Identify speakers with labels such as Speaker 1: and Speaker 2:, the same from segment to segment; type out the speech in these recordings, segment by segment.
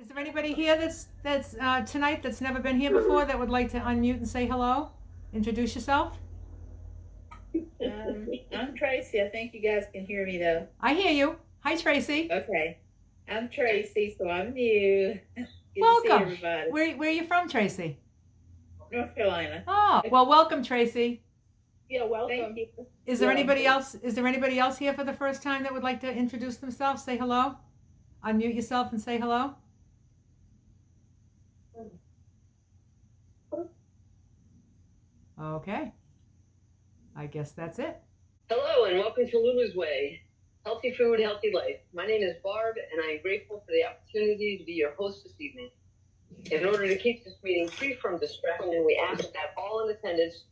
Speaker 1: Is there anybody here that's tonight that's never been here before that would like to unmute and say hello? Introduce yourself.
Speaker 2: I'm Tracy. I think you guys can hear me though.
Speaker 1: I hear you. Hi, Tracy.
Speaker 2: Okay. I'm Tracy, so I'm new. Good
Speaker 1: Welcome.
Speaker 2: to see everybody.
Speaker 1: Where are you from, Tracy?
Speaker 2: North Carolina.
Speaker 1: Oh, well, welcome, Tracy.
Speaker 2: Yeah, welcome. Thank you.
Speaker 1: Is there anybody else? Is there anybody else here for the first time that would like to introduce themselves? Say hello. Unmute yourself and say hello. Okay. I guess that's it.
Speaker 3: Hello and welcome to Lulu's Way. Healthy food, healthy life. My name is Barb and I am grateful for the opportunity to be your host this evening. In order to keep this meeting free from distraction, we ask that all in attendance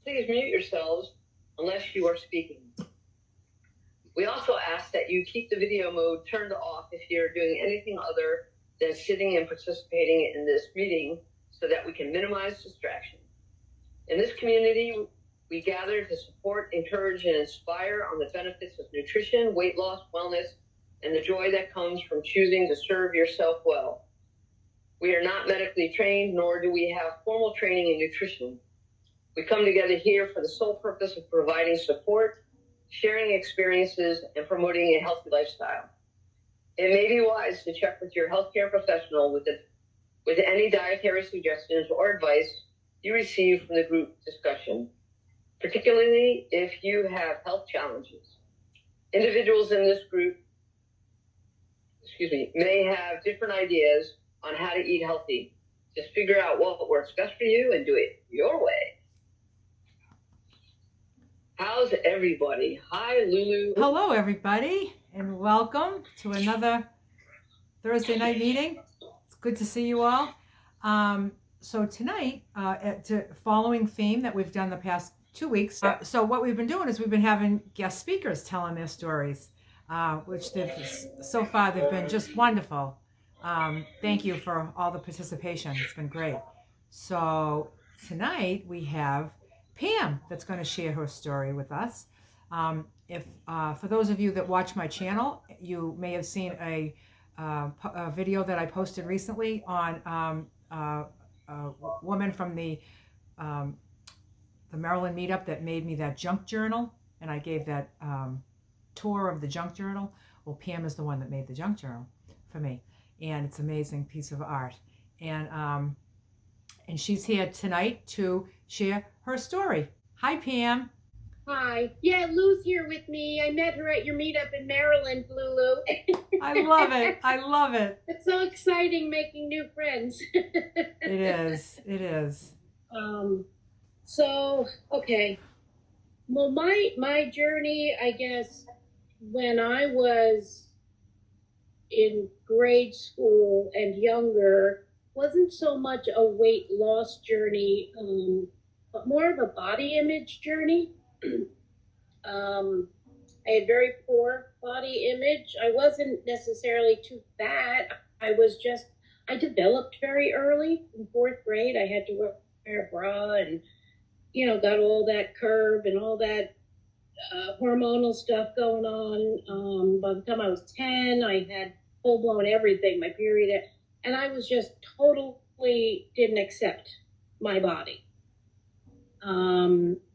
Speaker 3: please mute yourselves unless you are speaking. We also ask that you keep the video mode turned off if you're doing anything other than sitting and participating in this meeting so that we can minimize distraction. In this community, we gather to support, encourage, and inspire on the benefits of nutrition, weight loss, wellness, and the joy that comes from choosing to serve yourself well. We are not medically trained, nor do we have formal training in nutrition. We come together here for the sole purpose of providing support, sharing experiences, and promoting a healthy lifestyle. It may be wise to check with your healthcare professional with any dietary suggestions or advice you receive from the group discussion, particularly if you have health challenges. Individuals in this group, may have different ideas on how to eat healthy. Just figure out what works best for you and do it your way. How's everybody? Hi, Lulu.
Speaker 1: Hello, everybody, and welcome to another Thursday night meeting. It's good to see you all. So tonight, following theme that we've done the past 2 weeks. So what we've been doing is we've been having guest speakers telling their stories, which so far they've been just wonderful. Thank you for all the participation. It's been great. So tonight we have Pam that's going to share her story with us. For those of you that watch my channel, you may have seen a video that I posted recently on a woman from the Maryland meetup that made me that junk journal, and I gave that tour of the junk journal. Well, Pam is the one that made the junk journal for me, and it's an amazing piece of art. And she's here tonight to share her story. Hi, Pam.
Speaker 4: Hi. Yeah, Lou's here with me. I met her at your meetup in Maryland, Lulu.
Speaker 1: I love it. I love it.
Speaker 4: It's so exciting making new friends.
Speaker 1: It is. It is.
Speaker 4: So, okay. Well, my journey, I guess, when I was in grade school and younger, wasn't so much a weight loss journey, but more of a body image journey. I had very poor body image. I wasn't necessarily too fat. I developed very early in 4th grade. I had to wear a bra and, got all that curve and all that hormonal stuff going on. By the time I was 10, I had full-blown everything, my period. And I was just totally didn't accept my body.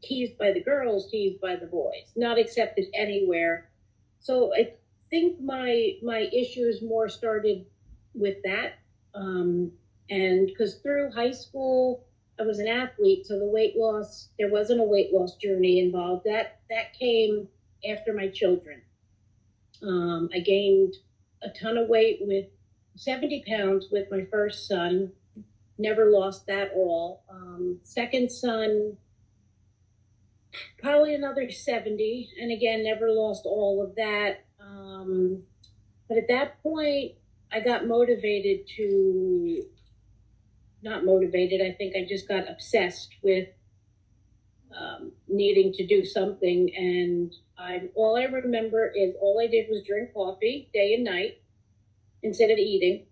Speaker 4: Teased by the girls, teased by the boys, not accepted anywhere. So I think my issues more started with that. And because through high school, I was an athlete, so there wasn't a weight loss journey involved. That came after my children. I gained a ton of weight with 70 pounds with my first son. Never lost that all. Second son, probably another 70. And again, never lost all of that. But at that point, I got not motivated. I think I just got obsessed with needing to do something. And all I remember is all I did was drink coffee day and night instead of eating.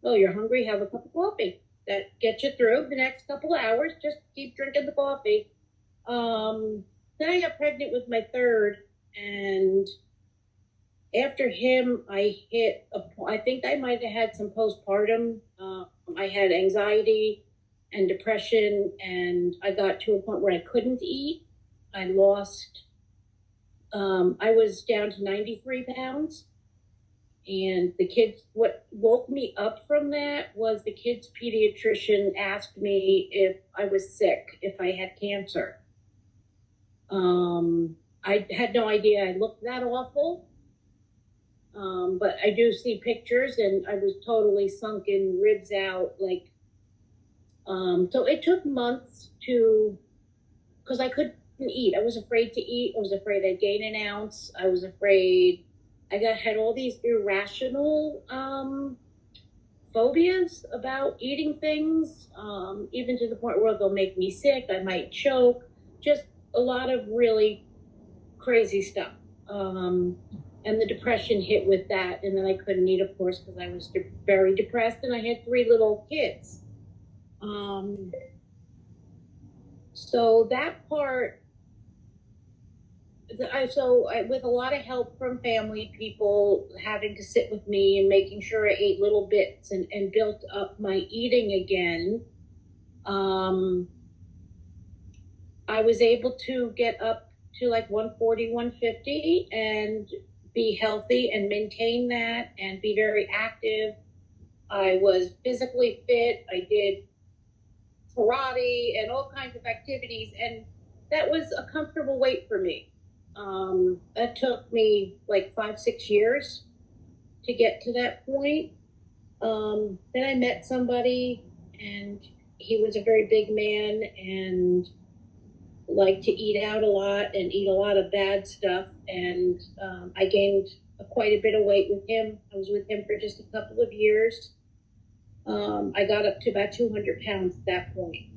Speaker 4: Oh, you're hungry? Have a cup of coffee. That gets you through the next couple of hours. Just keep drinking the coffee. Then I got pregnant with my third, and after him, I think I might have had some postpartum. I had anxiety and depression, and I got to a point where I couldn't eat. I was down to 93 pounds. And what woke me up from that was the kid's pediatrician asked me if I was sick, if I had cancer. I had no idea I looked that awful. But I do see pictures, and I was totally sunken, ribs out, so it took months because I couldn't eat. I was afraid to eat. I was afraid I'd gain an ounce. I was afraid had all these irrational phobias about eating things, even to the point where they'll make me sick. I might choke. Just a lot of really crazy stuff. And the depression hit with that, and then I couldn't eat, of course, because I was very depressed, and I had 3 little kids. So that part, with a lot of help from family, people having to sit with me and making sure I ate little bits and built up my eating again, I was able to get up to like 140, 150 and be healthy and maintain that and be very active. I was physically fit. I did karate and all kinds of activities, and that was a comfortable weight for me. That took me like 5-6 years to get to that point. Then I met somebody, and he was a very big man and liked to eat out a lot and eat a lot of bad stuff. And I gained quite a bit of weight with him. I was with him for just a couple of years. I got up to about 200 pounds at that point.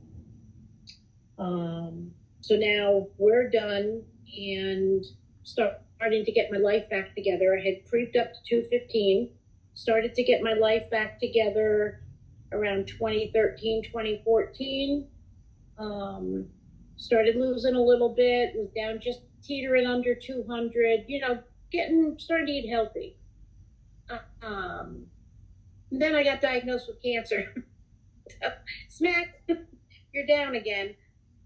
Speaker 4: So now we're done and starting to get my life back together. I had creeped up to 215, started to get my life back together around 2013, 2014. Started losing a little bit, was down just teetering under 200, starting to eat healthy. Then I got diagnosed with cancer. Smack, you're down again.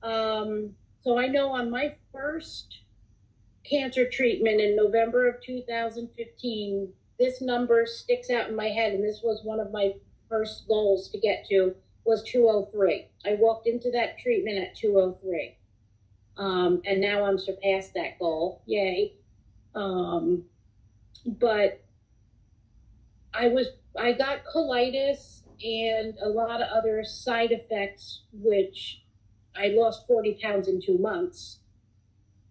Speaker 4: So I know on my first cancer treatment in November of 2015, this number sticks out in my head, and this was one of my first goals to get to, was 203. I walked into that treatment at 203. And now I'm surpassed that goal. Yay. But I got colitis and a lot of other side effects, which I lost 40 pounds in 2 months.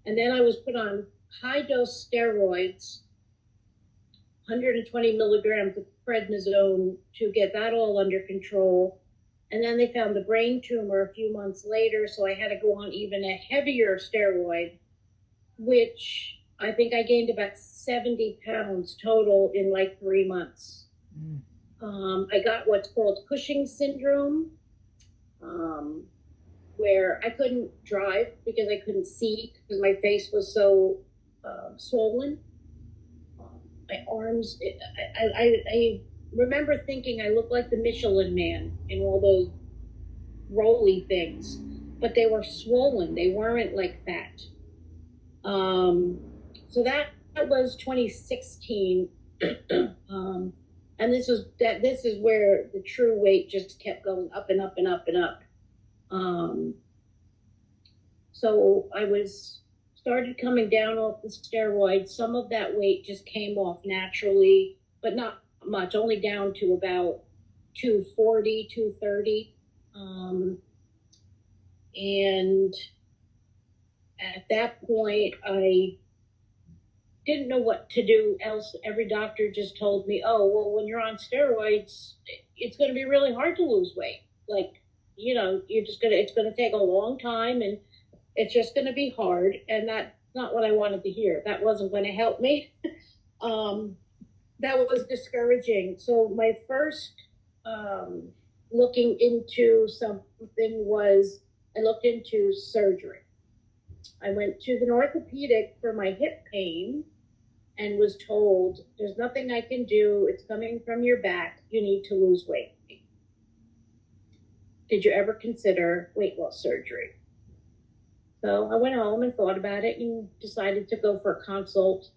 Speaker 4: And then I was put on high dose steroids, 120 milligrams of prednisone to get that all under control. And then they found the brain tumor a few months later, so I had to go on even a heavier steroid, which I think I gained about 70 pounds total in like 3 months. I got what's called Cushing's syndrome, where I couldn't drive because I couldn't see because my face was so swollen. My arms, I remember thinking I looked like the Michelin Man in all those roly things, but they were swollen. They weren't like fat. So that was 2016. And this is where the true weight just kept going up and up and up and up. So I started coming down off the steroids. Some of that weight just came off naturally, but not much, only down to about 240, 230. And at that point, I didn't know what to do else. Every doctor just told me, oh, well, when you're on steroids, it's going to be really hard to lose weight. It's going to take a long time and it's just going to be hard. And that's not what I wanted to hear. That wasn't going to help me. That was discouraging. So my first looking into something was I looked into surgery. I went to the orthopedic for my hip pain, and was told, there's nothing I can do. It's coming from your back. You need to lose weight. Did you ever consider weight loss surgery? So I went home and thought about it and decided to go for a consult.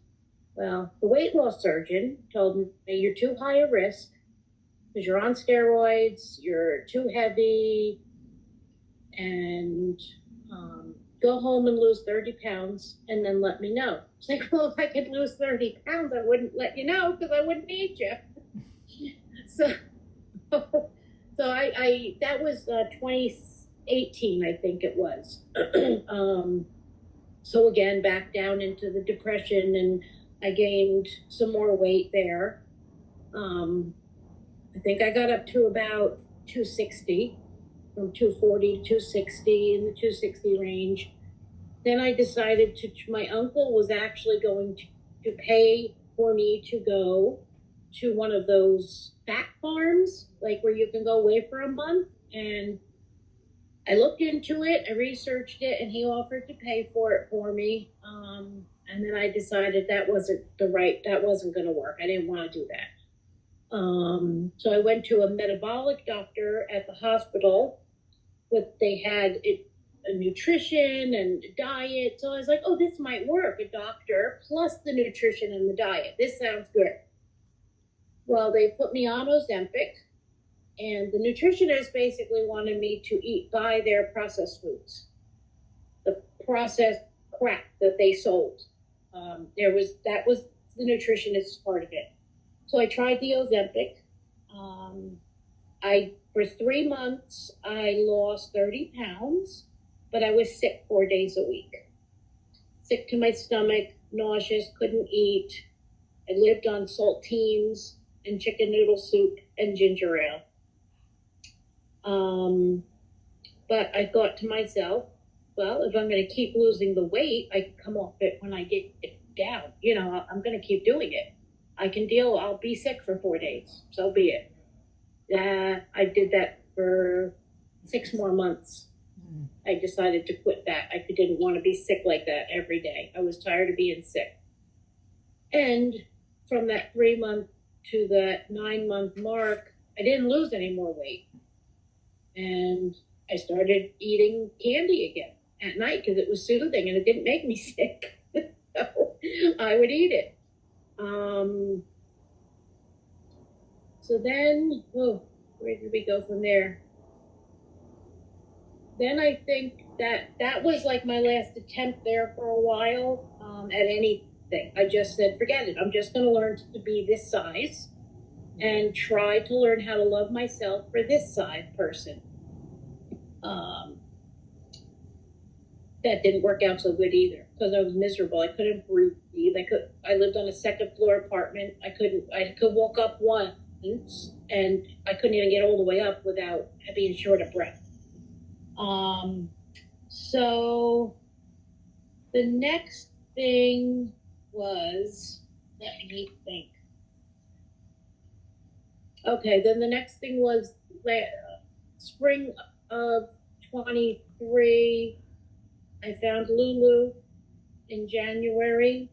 Speaker 4: Well, the weight loss surgeon told me, you're too high a risk because you're on steroids, you're too heavy, and go home and lose 30 pounds and then let me know. It's like, well, if I could lose 30 pounds, I wouldn't let you know because I wouldn't need you. So I that was 2018, I think it was. So again, back down into the depression, and I gained some more weight there. I think I got up to about 260, from 240 to 260, in the 260 range. Then I decided my uncle was actually going to pay for me to go to one of those fat farms, like where you can go away for a month. And I looked into it, I researched it, and he offered to pay for it for me. And then I decided that wasn't going to work. I didn't want to do that. So I went to a metabolic doctor at the hospital. They had a nutrition and diet. So I was like, oh, this might work. A doctor plus the nutrition and the diet. This sounds good. Well, they put me on Ozempic, and the nutritionist basically wanted me to buy their processed foods, the processed crap that they sold. That was the nutritionist part of it. So I tried the Ozempic. For 3 months, I lost 30 pounds, but I was sick 4 days a week. Sick to my stomach, nauseous, couldn't eat. I lived on saltines and chicken noodle soup and ginger ale. But I thought to myself, well, if I'm going to keep losing the weight, I can come off it when I get it down. I'm going to keep doing it. I can deal. I'll be sick for 4 days. So be it. I did that for 6 more months. I decided to quit that. I didn't want to be sick like that every day. I was tired of being sick. And from that 3 month to that 9 month mark, I didn't lose any more weight. And I started eating candy again at night because it was soothing and it didn't make me sick. So I would eat it. So then, where did we go from there? Then I think that was like my last attempt there for a while at anything. I just said, forget it. I'm just going to learn to be this size and try to learn how to love myself for this size person. That didn't work out so good either because I was miserable. I couldn't breathe. I lived on a second floor apartment. I could walk up once and I couldn't even get all the way up without being short of breath. So the next thing was, let me think. Okay, then the next thing was spring of 23. I found Lulu in January,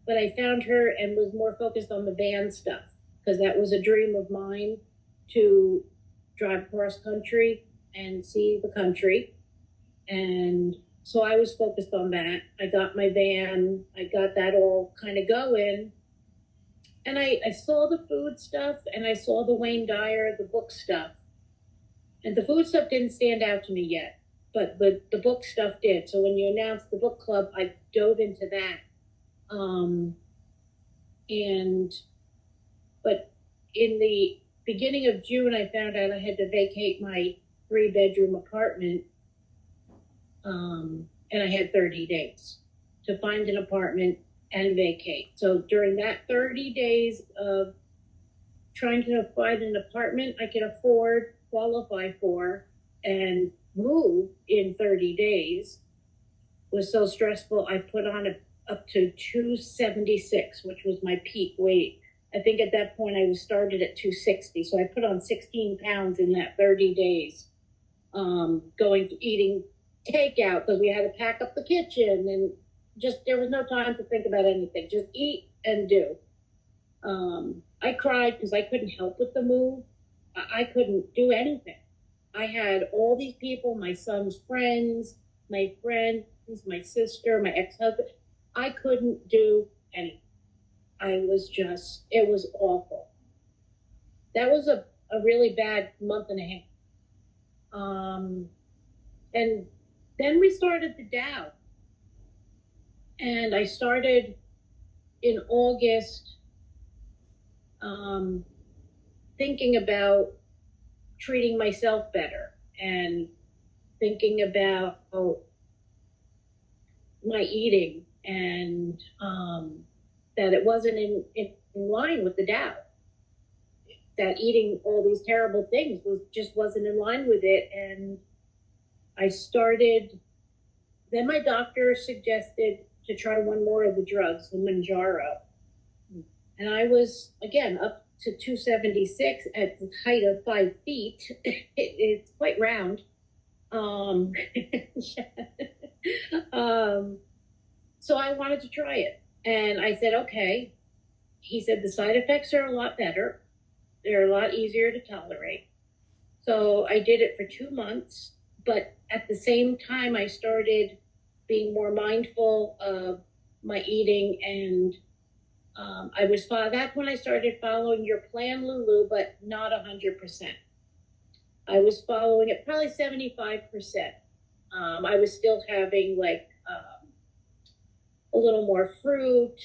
Speaker 4: but I found her and was more focused on the van stuff because that was a dream of mine, to drive across country and see the country. And so I was focused on that. I got my van, I got that all kind of going. And I saw the food stuff and I saw the Wayne Dyer, the book stuff. And the food stuff didn't stand out to me yet, but the book stuff did. So when you announced the book club, I dove into that. But in the beginning of June, I found out I had to vacate my 3-bedroom apartment. And I had 30 days to find an apartment and vacate. So during that 30 days of trying to find an apartment I could afford, qualify for, and move in 30 days was so stressful. I put on up to 276, which was my peak weight. I think at that point I was started at 260. So I put on 16 pounds in that 30 days, eating takeout because we had to pack up the kitchen and just, there was no time to think about anything. Just eat and do. I cried because I couldn't help with the move. I couldn't do anything. I had all these people, my son's friends, my sister, my ex-husband. I couldn't do anything. It was awful. That was a really bad month and a half. And then we started the Dow. And I started in August thinking about treating myself better and thinking about my eating and that it wasn't in line with the Dow. That eating all these terrible things wasn't in line with it. And I started, then my doctor suggested to try one more of the drugs, the Manjaro. And I was, again, up to 276 at the height of 5 feet. It's quite round. So I wanted to try it. And I said, okay. He said, the side effects are a lot better. They're a lot easier to tolerate. So I did it for 2 months. But at the same time, I started being more mindful of my eating, and that's when I started following your plan, Lulu, but not 100%. I was following it probably 75%. I was still having a little more fruit.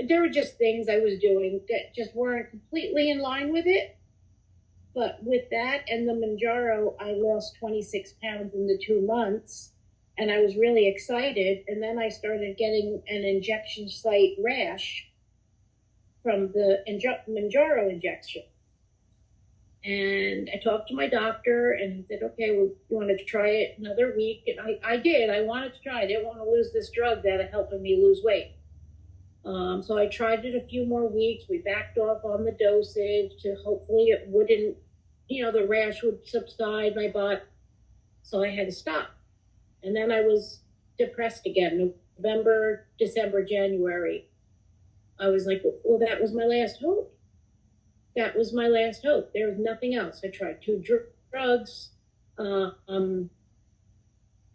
Speaker 4: There were just things I was doing that just weren't completely in line with it. But with that and the Manjaro, I lost 26 pounds in the 2 months, and I was really excited. And then I started getting an injection site rash from the Manjaro injection. And I talked to my doctor, and he said, okay, well, you wanted to try it another week? And I did. I wanted to try it. I didn't want to lose this drug that had helping me lose weight. So I tried it a few more weeks. We backed off on the dosage to hopefully it wouldn't, the rash would subside my butt. So I had to stop. And then I was depressed again, November, December, January. I was like, well, that was my last hope. That was my last hope. There was nothing else. I tried 2 drugs. And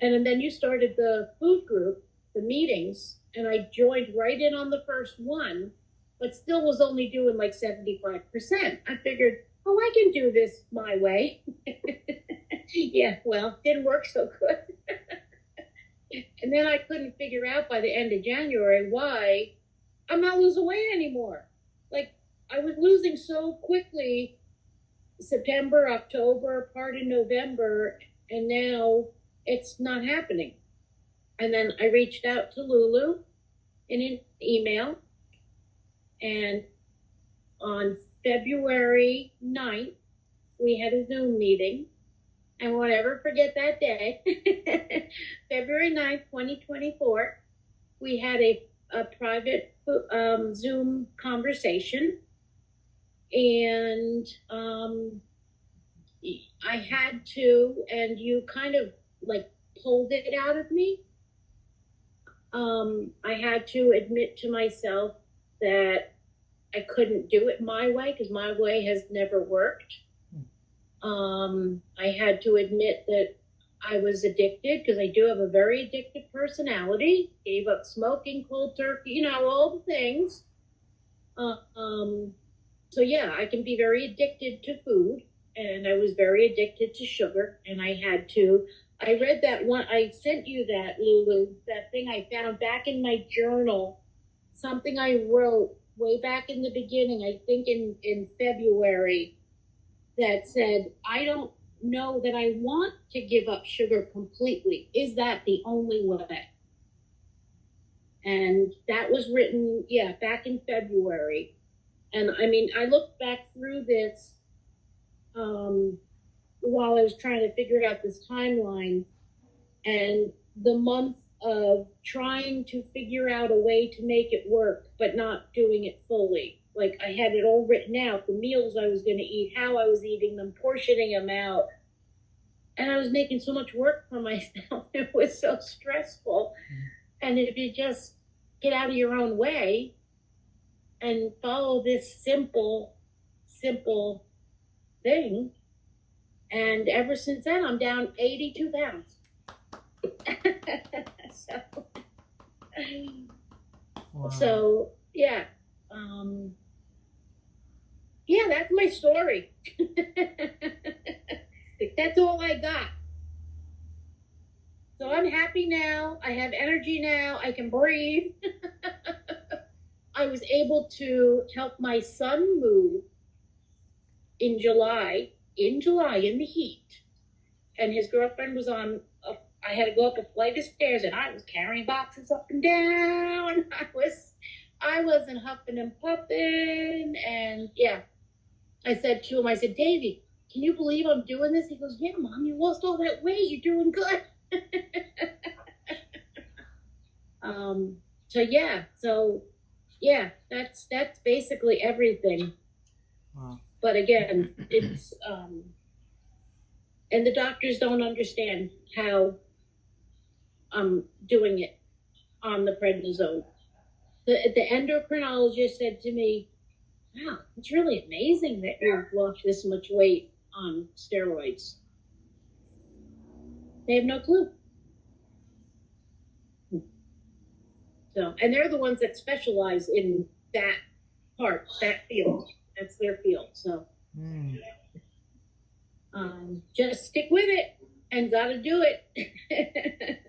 Speaker 4: then you started the food group, the meetings, and I joined right in on the first one, but still was only doing like 75%. I figured, oh, I can do this my way. Yeah, well, didn't work so good. And then I couldn't figure out by the end of January why I'm not losing weight anymore. Like, I was losing so quickly, September, October, part of November, and now it's not happening. And then I reached out to Lulu in an email, and on February 9th, we had a Zoom meeting. I won't ever forget that day. February 9th, 2024, we had a private Zoom conversation. And I had to, and you kind of like pulled it out of me. I had to admit to myself that I couldn't do it my way because my way has never worked. I had to admit that I was addicted because I do have a very addictive personality. Gave up smoking, cold turkey, all the things. So yeah, I can be very addicted to food, and I was very addicted to sugar, and I read that one, I sent you that, Lulu, that thing I found back in my journal, something I wrote way back in the beginning, I think in February, that said, I don't know that I want to give up sugar completely. Is that the only way? And that was written, back in February. And I mean, I looked back through this while I was trying to figure out this timeline, and the month of trying to figure out a way to make it work, but not doing it fully. Like, I had it all written out, the meals I was going to eat, how I was eating them, portioning them out. And I was making so much work for myself. It was so stressful. And if you just get out of your own way, and follow this simple thing. And ever since then, I'm down 82 pounds.
Speaker 1: Wow.
Speaker 4: So yeah, yeah, that's my story. That's all I got. So I'm happy now. I have energy now. I can breathe. I was able to help my son move in July, in the heat. And his girlfriend was I had to go up a flight of stairs and I was carrying boxes up and down. I wasn't huffing and puffing. And yeah, I said to him, I said, Davey, can you believe I'm doing this? He goes, yeah, Mom, you lost all that weight. You're doing good. So yeah, that's basically everything.
Speaker 1: Wow.
Speaker 4: But again, it's and the doctors don't understand how I'm doing it on the prednisone. The endocrinologist said to me, wow, it's really amazing that you've lost this much weight on steroids. They have no clue. So, and they're the ones that specialize in that part, that field. That's their field. So, just stick with it and gotta do it.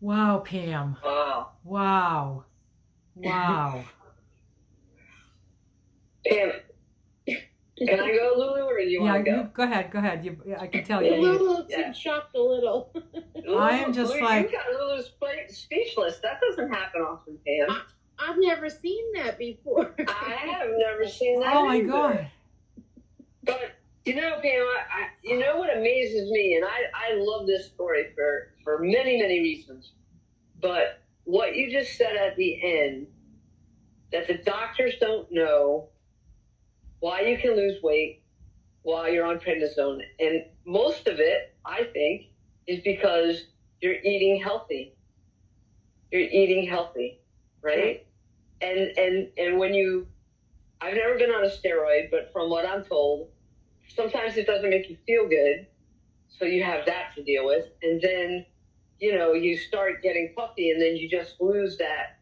Speaker 1: Wow, Pam.
Speaker 3: Wow.
Speaker 1: Wow. Wow.
Speaker 3: Pam, can I go, Lulu, or do you want to go?
Speaker 1: Go ahead. I can tell you.
Speaker 4: Lulu seemed shocked a little.
Speaker 1: I am just
Speaker 3: Lulu,
Speaker 1: like...
Speaker 3: You got Lulu's speechless. That doesn't happen often, Pam.
Speaker 4: I've never seen that before.
Speaker 3: I have never seen that
Speaker 1: Oh, my
Speaker 3: either.
Speaker 1: God.
Speaker 3: But, you know, Pam, you know what amazes me, and I love this story for many, many reasons. But what you just said at the end, that the doctors don't know why you can lose weight while you're on prednisone. And most of it, I think, is because you're eating healthy. You're eating healthy, right? And when I've never been on a steroid, but from what I'm told, sometimes it doesn't make you feel good. So you have that to deal with. And then, you start getting puffy and then you just lose that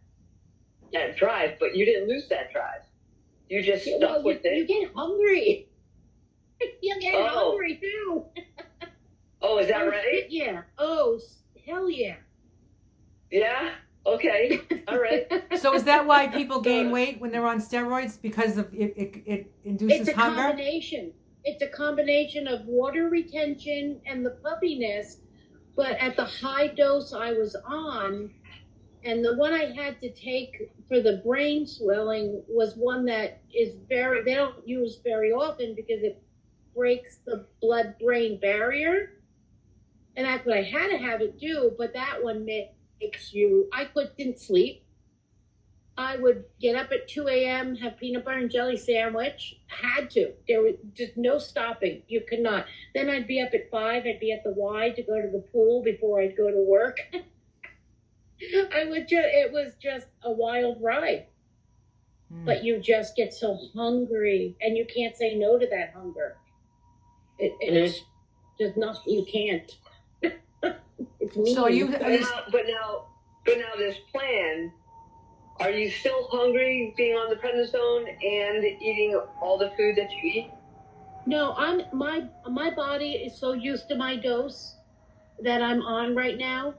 Speaker 3: drive, but you didn't lose that drive. You just stuck with it.
Speaker 4: You get hungry. You get hungry too.
Speaker 3: Oh, is that right?
Speaker 4: Yeah. Oh, hell yeah.
Speaker 3: Yeah? Okay. All right.
Speaker 1: So is that why people gain weight when they're on steroids? Because of it induces hunger?
Speaker 4: Combination. It's a combination of water retention and the puffiness. But at the high dose I was on, and the one I had to take for the brain swelling was one that is they don't use very often because it breaks the blood-brain barrier. And that's what I had to have it do. But that one makes you, didn't sleep. I would get up at 2 a.m., have peanut butter and jelly sandwich. Had to. There was just no stopping. You could not. Then I'd be up at 5. I'd be at the Y to go to the pool before I'd go to work. It was just a wild ride. But you just get so hungry and you can't say no to that hunger. It's just nothing. You can't. It's mean.
Speaker 1: So
Speaker 3: but now this plan, are you still hungry being on the prednisone and eating all the food that you eat?
Speaker 4: No, my body is so used to my dose that I'm on right now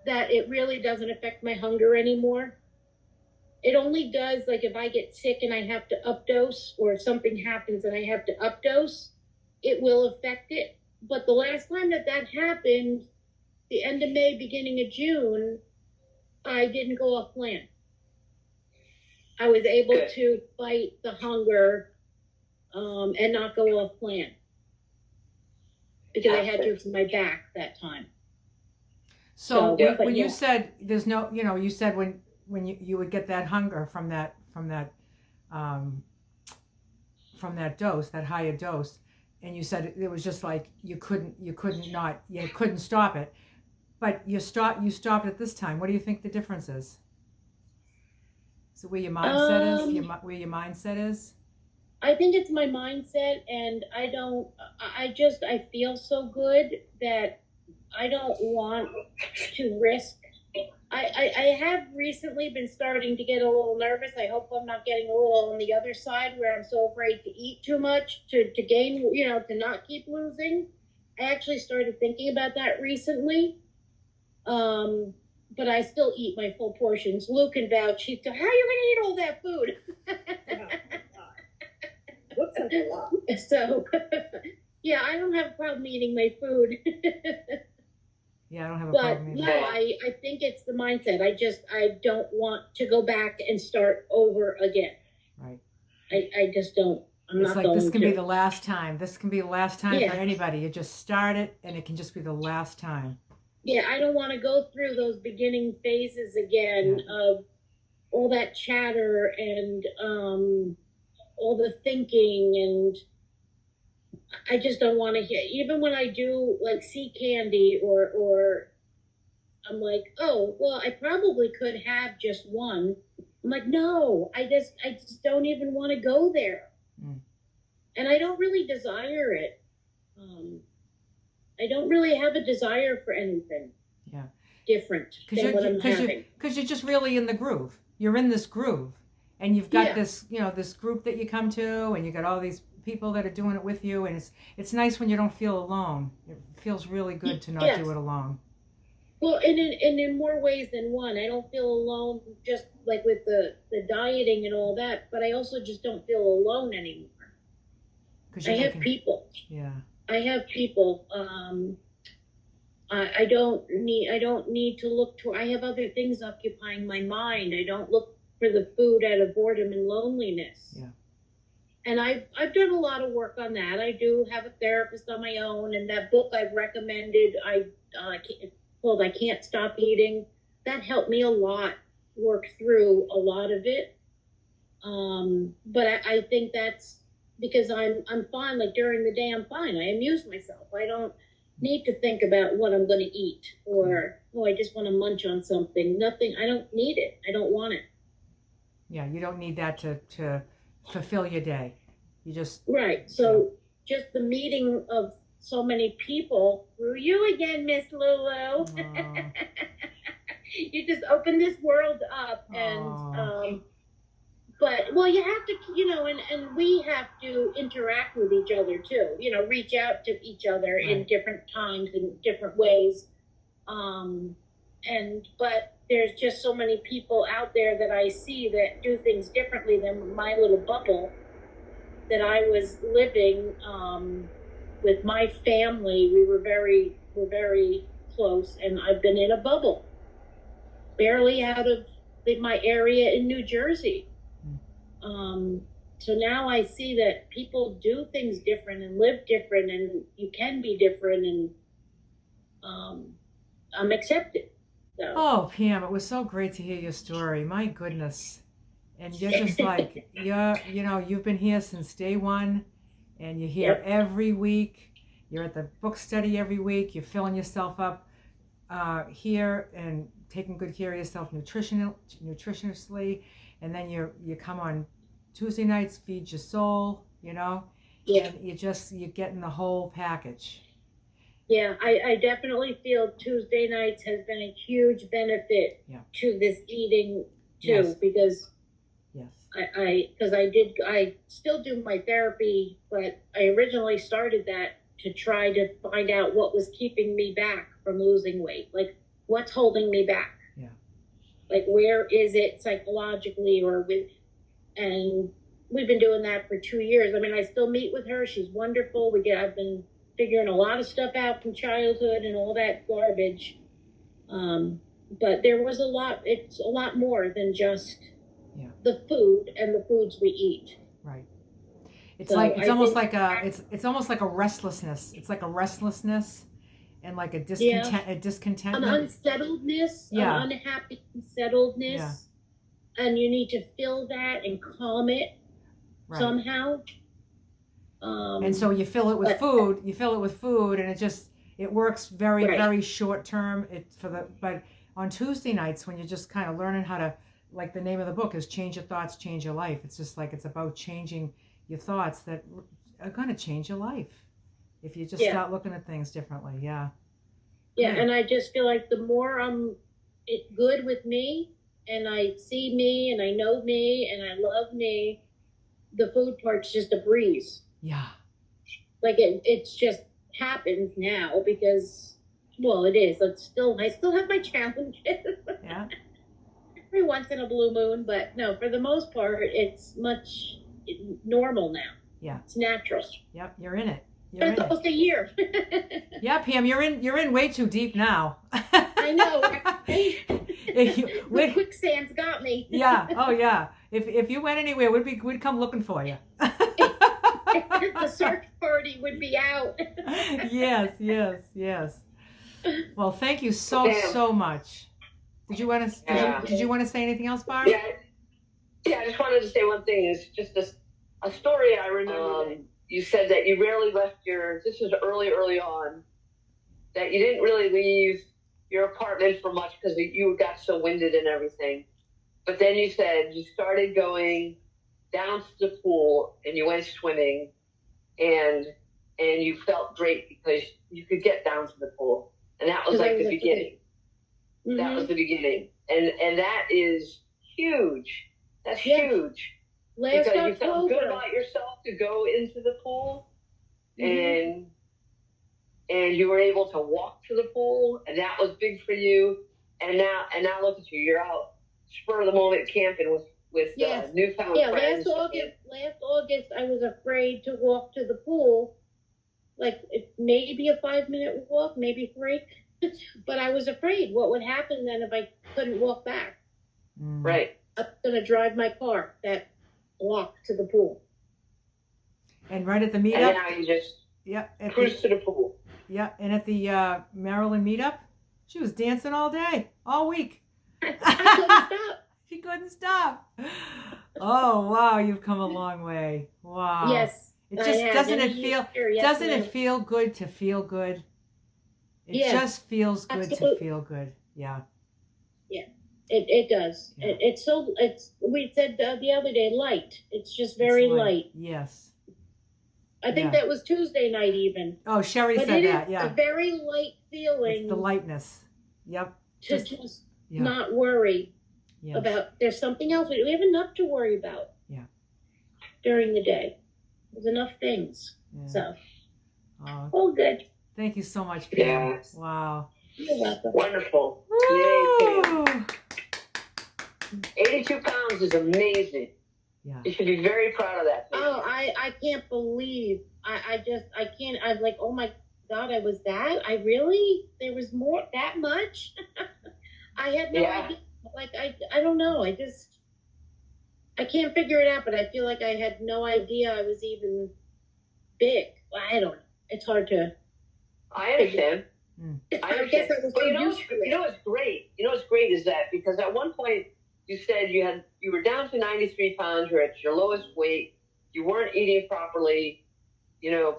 Speaker 4: that it really doesn't affect my hunger anymore. It only does, like, if I get sick and I have to updose, or if something happens and I have to updose, it will affect it. But the last time that happened, the end of May, beginning of June, I didn't go off plan. I was able to fight the hunger and not go off plan because I had to for my back that time.
Speaker 1: So when you said there's no, you said when you would get that hunger from that dose, that higher dose, and you said it was just like you couldn't stop it, but you stopped it this time. What do you think the difference is? Is it where your mindset is?
Speaker 4: Um,
Speaker 1: Where your mindset is?
Speaker 4: I think it's my mindset, and I feel so good that I don't want to risk. I have recently been starting to get a little nervous. I hope I'm not getting a little on the other side where I'm so afraid to eat too much to gain, to not keep losing. I actually started thinking about that recently. Um, but I still eat my full portions. Luke can vouch. He's how are you going to eat all that food?
Speaker 2: Looks like a lot.
Speaker 4: So, yeah, I don't have a problem eating my food.
Speaker 1: Yeah, I don't have a
Speaker 4: But
Speaker 1: problem
Speaker 4: no,
Speaker 1: either.
Speaker 4: I think it's the mindset. I don't want to go back and start over again.
Speaker 1: Right.
Speaker 4: I just don't. I'm
Speaker 1: It's
Speaker 4: not
Speaker 1: like
Speaker 4: going
Speaker 1: this can
Speaker 4: to.
Speaker 1: be the last time. This can be the last time
Speaker 4: Yeah.
Speaker 1: for anybody. You just start it, and it can just be the last time.
Speaker 4: Yeah, I don't want to go through those beginning phases again of all that chatter and all the thinking, and I just don't want to hear. Even when I do like see candy or I'm like, oh well, I probably could have just one. I'm like, no, I just don't even want to go there, and I don't really desire it. I don't really have a desire for anything.
Speaker 1: Yeah.
Speaker 4: Different than what I'm having.
Speaker 1: Because you're just really in the groove. You're in this groove, and you've got this, this group that you come to, and you got all these people that are doing it with you, and it's nice when you don't feel alone. It feels really good to not do it alone.
Speaker 4: Well, and in more ways than one. I don't feel alone just like with the dieting and all that, but I also just don't feel alone anymore. I have people.
Speaker 1: Yeah.
Speaker 4: I have people. I don't need to look to. I have other things occupying my mind. I don't look for the food out of boredom and loneliness.
Speaker 1: Yeah.
Speaker 4: And I've done a lot of work on that. I do have a therapist on my own, and that book I've recommended, called I Can't Stop Eating, that helped me a lot work through a lot of it. But I think that's because I'm fine. Like during the day, I'm fine. I amuse myself. I don't need to think about what I'm going to eat or, oh, I just want to munch on something. Nothing. I don't need it. I don't want it.
Speaker 1: Yeah, you don't need that to fulfill your day. You just
Speaker 4: right. So just the meeting of so many people through you again, Miss Lulu. You just open this world up, and but well, you have to, and we have to interact with each other too. Reach out to each other in different times in different ways. But there's just so many people out there that I see that do things differently than my little bubble that I was living with my family. We're very close, and I've been in a bubble, barely out of my area in New Jersey. So now I see that people do things different and live different, and you can be different, and I'm accepted. So.
Speaker 1: Oh, Pam, it was so great to hear your story. My goodness. And you're just like, you've been here since day one, and you're here every week. You're at the book study every week. You're filling yourself up here and taking good care of yourself nutritionally. And then you come on Tuesday nights, Feed Your Soul, and you're getting the whole package.
Speaker 4: Yeah, I definitely feel Tuesday nights has been a huge benefit to this eating too, because I still do my therapy, but I originally started that to try to find out what was keeping me back from losing weight. Like, what's holding me back? Yeah. Like, where is it psychologically and we've been doing that for 2 years. I mean, I still meet with her. She's wonderful. I've been figuring a lot of stuff out from childhood and all that garbage. But there was it's a lot more than just the food and the foods we eat.
Speaker 1: Right. It's almost like a restlessness. It's like a restlessness and like a discontentment.
Speaker 4: An unsettledness, an unhappy unsettledness. Yeah. And you need to fill that and calm it somehow.
Speaker 1: And so you fill it with food. You fill it with food, and it works very very short term. But on Tuesday nights when you're just kind of learning how to like the name of the book is Change Your Thoughts, Change Your Life. It's just like it's about changing your thoughts that are going to change your life if you just start looking at things differently. Yeah.
Speaker 4: Yeah,
Speaker 1: Good.
Speaker 4: and I just feel like the more I'm good with me, and I see me, and I know me, and I love me, the food part's just a breeze.
Speaker 1: Yeah.
Speaker 4: Like it's just happens now because, well, it is. I still have my challenges.
Speaker 1: Yeah.
Speaker 4: Every once in a blue moon, but no, for the most part, it's much normal now.
Speaker 1: Yeah.
Speaker 4: It's natural.
Speaker 1: Yep. You're in it.
Speaker 4: But it's almost a year.
Speaker 1: Yeah, Pam, you're in way too deep now.
Speaker 4: I know. Right? The
Speaker 1: We'd-
Speaker 4: quicksand's got me.
Speaker 1: yeah. Oh, yeah. If you went anywhere, we'd come looking for you.
Speaker 4: The search party would be out.
Speaker 1: Yes, yes, yes. Well, thank you so much. Did you want to did you want to say anything else, Barb?
Speaker 3: Yeah. I just wanted to say one thing. It's just a story I remember. You said that you rarely left this was early on, that you didn't really leave your apartment for much because you got so winded and everything. But then you said you started going down to the pool and you went swimming and you felt great because you could get down to the pool. And that was like the beginning. Mm-hmm. That was the beginning. And that is huge. That's huge.
Speaker 4: Last
Speaker 3: because
Speaker 4: October.
Speaker 3: You felt good about yourself to go into the pool, and you were able to walk to the pool, and that was big for you. And now look at you. You're out spur of the moment camping with newfound friends.
Speaker 4: Last August, I was afraid to walk to the pool. Like maybe a 5-minute walk, maybe 3, but I was afraid what would happen then if I couldn't walk back.
Speaker 3: Right.
Speaker 4: I'm gonna drive my car that walk to the pool.
Speaker 1: And right at the meetup.
Speaker 3: And now you just cruise to the pool.
Speaker 1: Yeah, and at the Maryland meetup, she was dancing all day, all week.
Speaker 4: I couldn't stop.
Speaker 1: She couldn't stop. Oh wow, you've come a long way. Wow.
Speaker 4: Yes.
Speaker 1: It just doesn't it feel good to feel good? It just feels good to feel good. Yeah.
Speaker 4: Yeah. It does. Yeah. We said the other day, light. It's just very light.
Speaker 1: Yes.
Speaker 4: I think that was Tuesday night even.
Speaker 1: Oh, Sherry said that. Yeah.
Speaker 4: A very light feeling.
Speaker 1: It's the lightness. Yep.
Speaker 4: To just not worry about. There's something else. We have enough to worry about.
Speaker 1: Yeah. During
Speaker 4: the day, there's enough things. Yeah. So. All good.
Speaker 1: Thank you so much, Pam.
Speaker 3: Yes.
Speaker 1: Wow.
Speaker 3: You're welcome. Wonderful. Yay, 82 pounds is amazing.
Speaker 1: Yeah.
Speaker 3: You should be very proud of that.
Speaker 4: Oh, I can't believe. I can't. I'm like, oh my God, I was that? There was more, that much? I had no idea. Like, I don't know. I can't figure it out, but I feel like I had no idea I was even big. I don't know. It's hard to.
Speaker 3: I understand. I understand. But you know what's great? You know what's great is that because at one point you said you were down to 93 pounds, you're at your lowest weight, you weren't eating properly,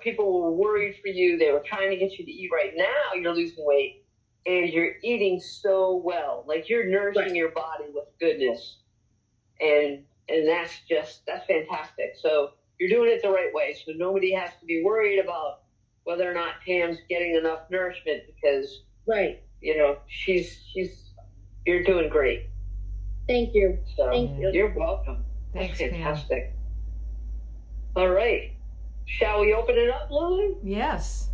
Speaker 3: people were worried for you, they were trying to get you to eat right. Now you're losing weight and you're eating so well. Like you're nourishing your body with goodness. And that's fantastic. So you're doing it the right way. So nobody has to be worried about whether or not Pam's getting enough nourishment because, you're doing great.
Speaker 4: Thank you.
Speaker 3: So,
Speaker 4: Thank you.
Speaker 3: You're welcome.
Speaker 1: Thanks,
Speaker 3: that's fantastic. Pam. All right. Shall we open it up, Lulu?
Speaker 1: Yes.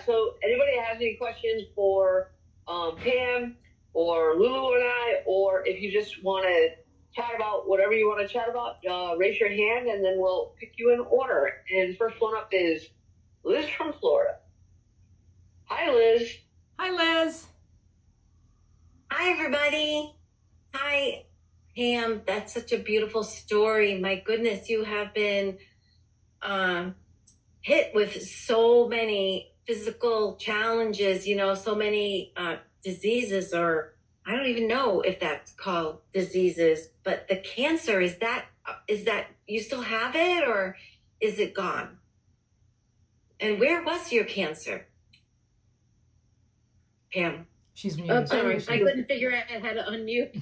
Speaker 3: So anybody has any questions for Pam or Lulu and I, or if you just want to chat about whatever you want to chat about, raise your hand and then we'll pick you in order. And the first one up is Liz from Florida. Hi, Liz.
Speaker 1: Hi, Liz.
Speaker 5: Hi, everybody. Hi, Pam. That's such a beautiful story. My goodness, you have been hit with so many physical challenges, so many diseases, or I don't even know if that's called diseases, but the cancer, is that you still have it or is it gone? And where was your cancer, Pam?
Speaker 1: She's
Speaker 4: I'm
Speaker 1: muted.
Speaker 4: sorry,
Speaker 1: There she
Speaker 4: I
Speaker 1: is.
Speaker 4: couldn't figure out how to unmute.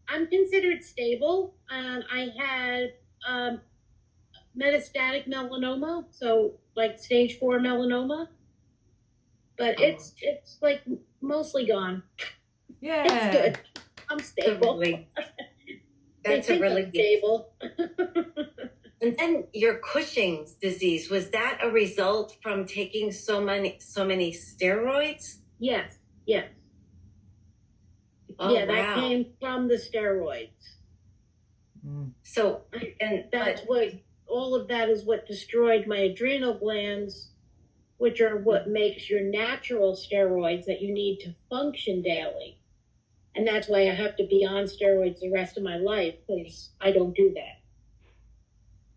Speaker 4: I'm considered stable. I had metastatic melanoma, so like stage 4 melanoma, but it's like mostly gone.
Speaker 1: Yeah.
Speaker 4: It's good. I'm stable.
Speaker 5: That's
Speaker 4: They
Speaker 5: a
Speaker 4: think
Speaker 5: really
Speaker 4: I'm stable.
Speaker 5: And then your Cushing's disease, was that a result from taking so many steroids?
Speaker 4: Yes, yes.
Speaker 5: Oh,
Speaker 4: Yeah, that
Speaker 5: wow.
Speaker 4: came from the steroids.
Speaker 1: Mm.
Speaker 5: So, and
Speaker 4: That's what, all of that is what destroyed my adrenal glands, which are what makes your natural steroids that you need to function daily. And that's why I have to be on steroids the rest of my life, because I don't do that.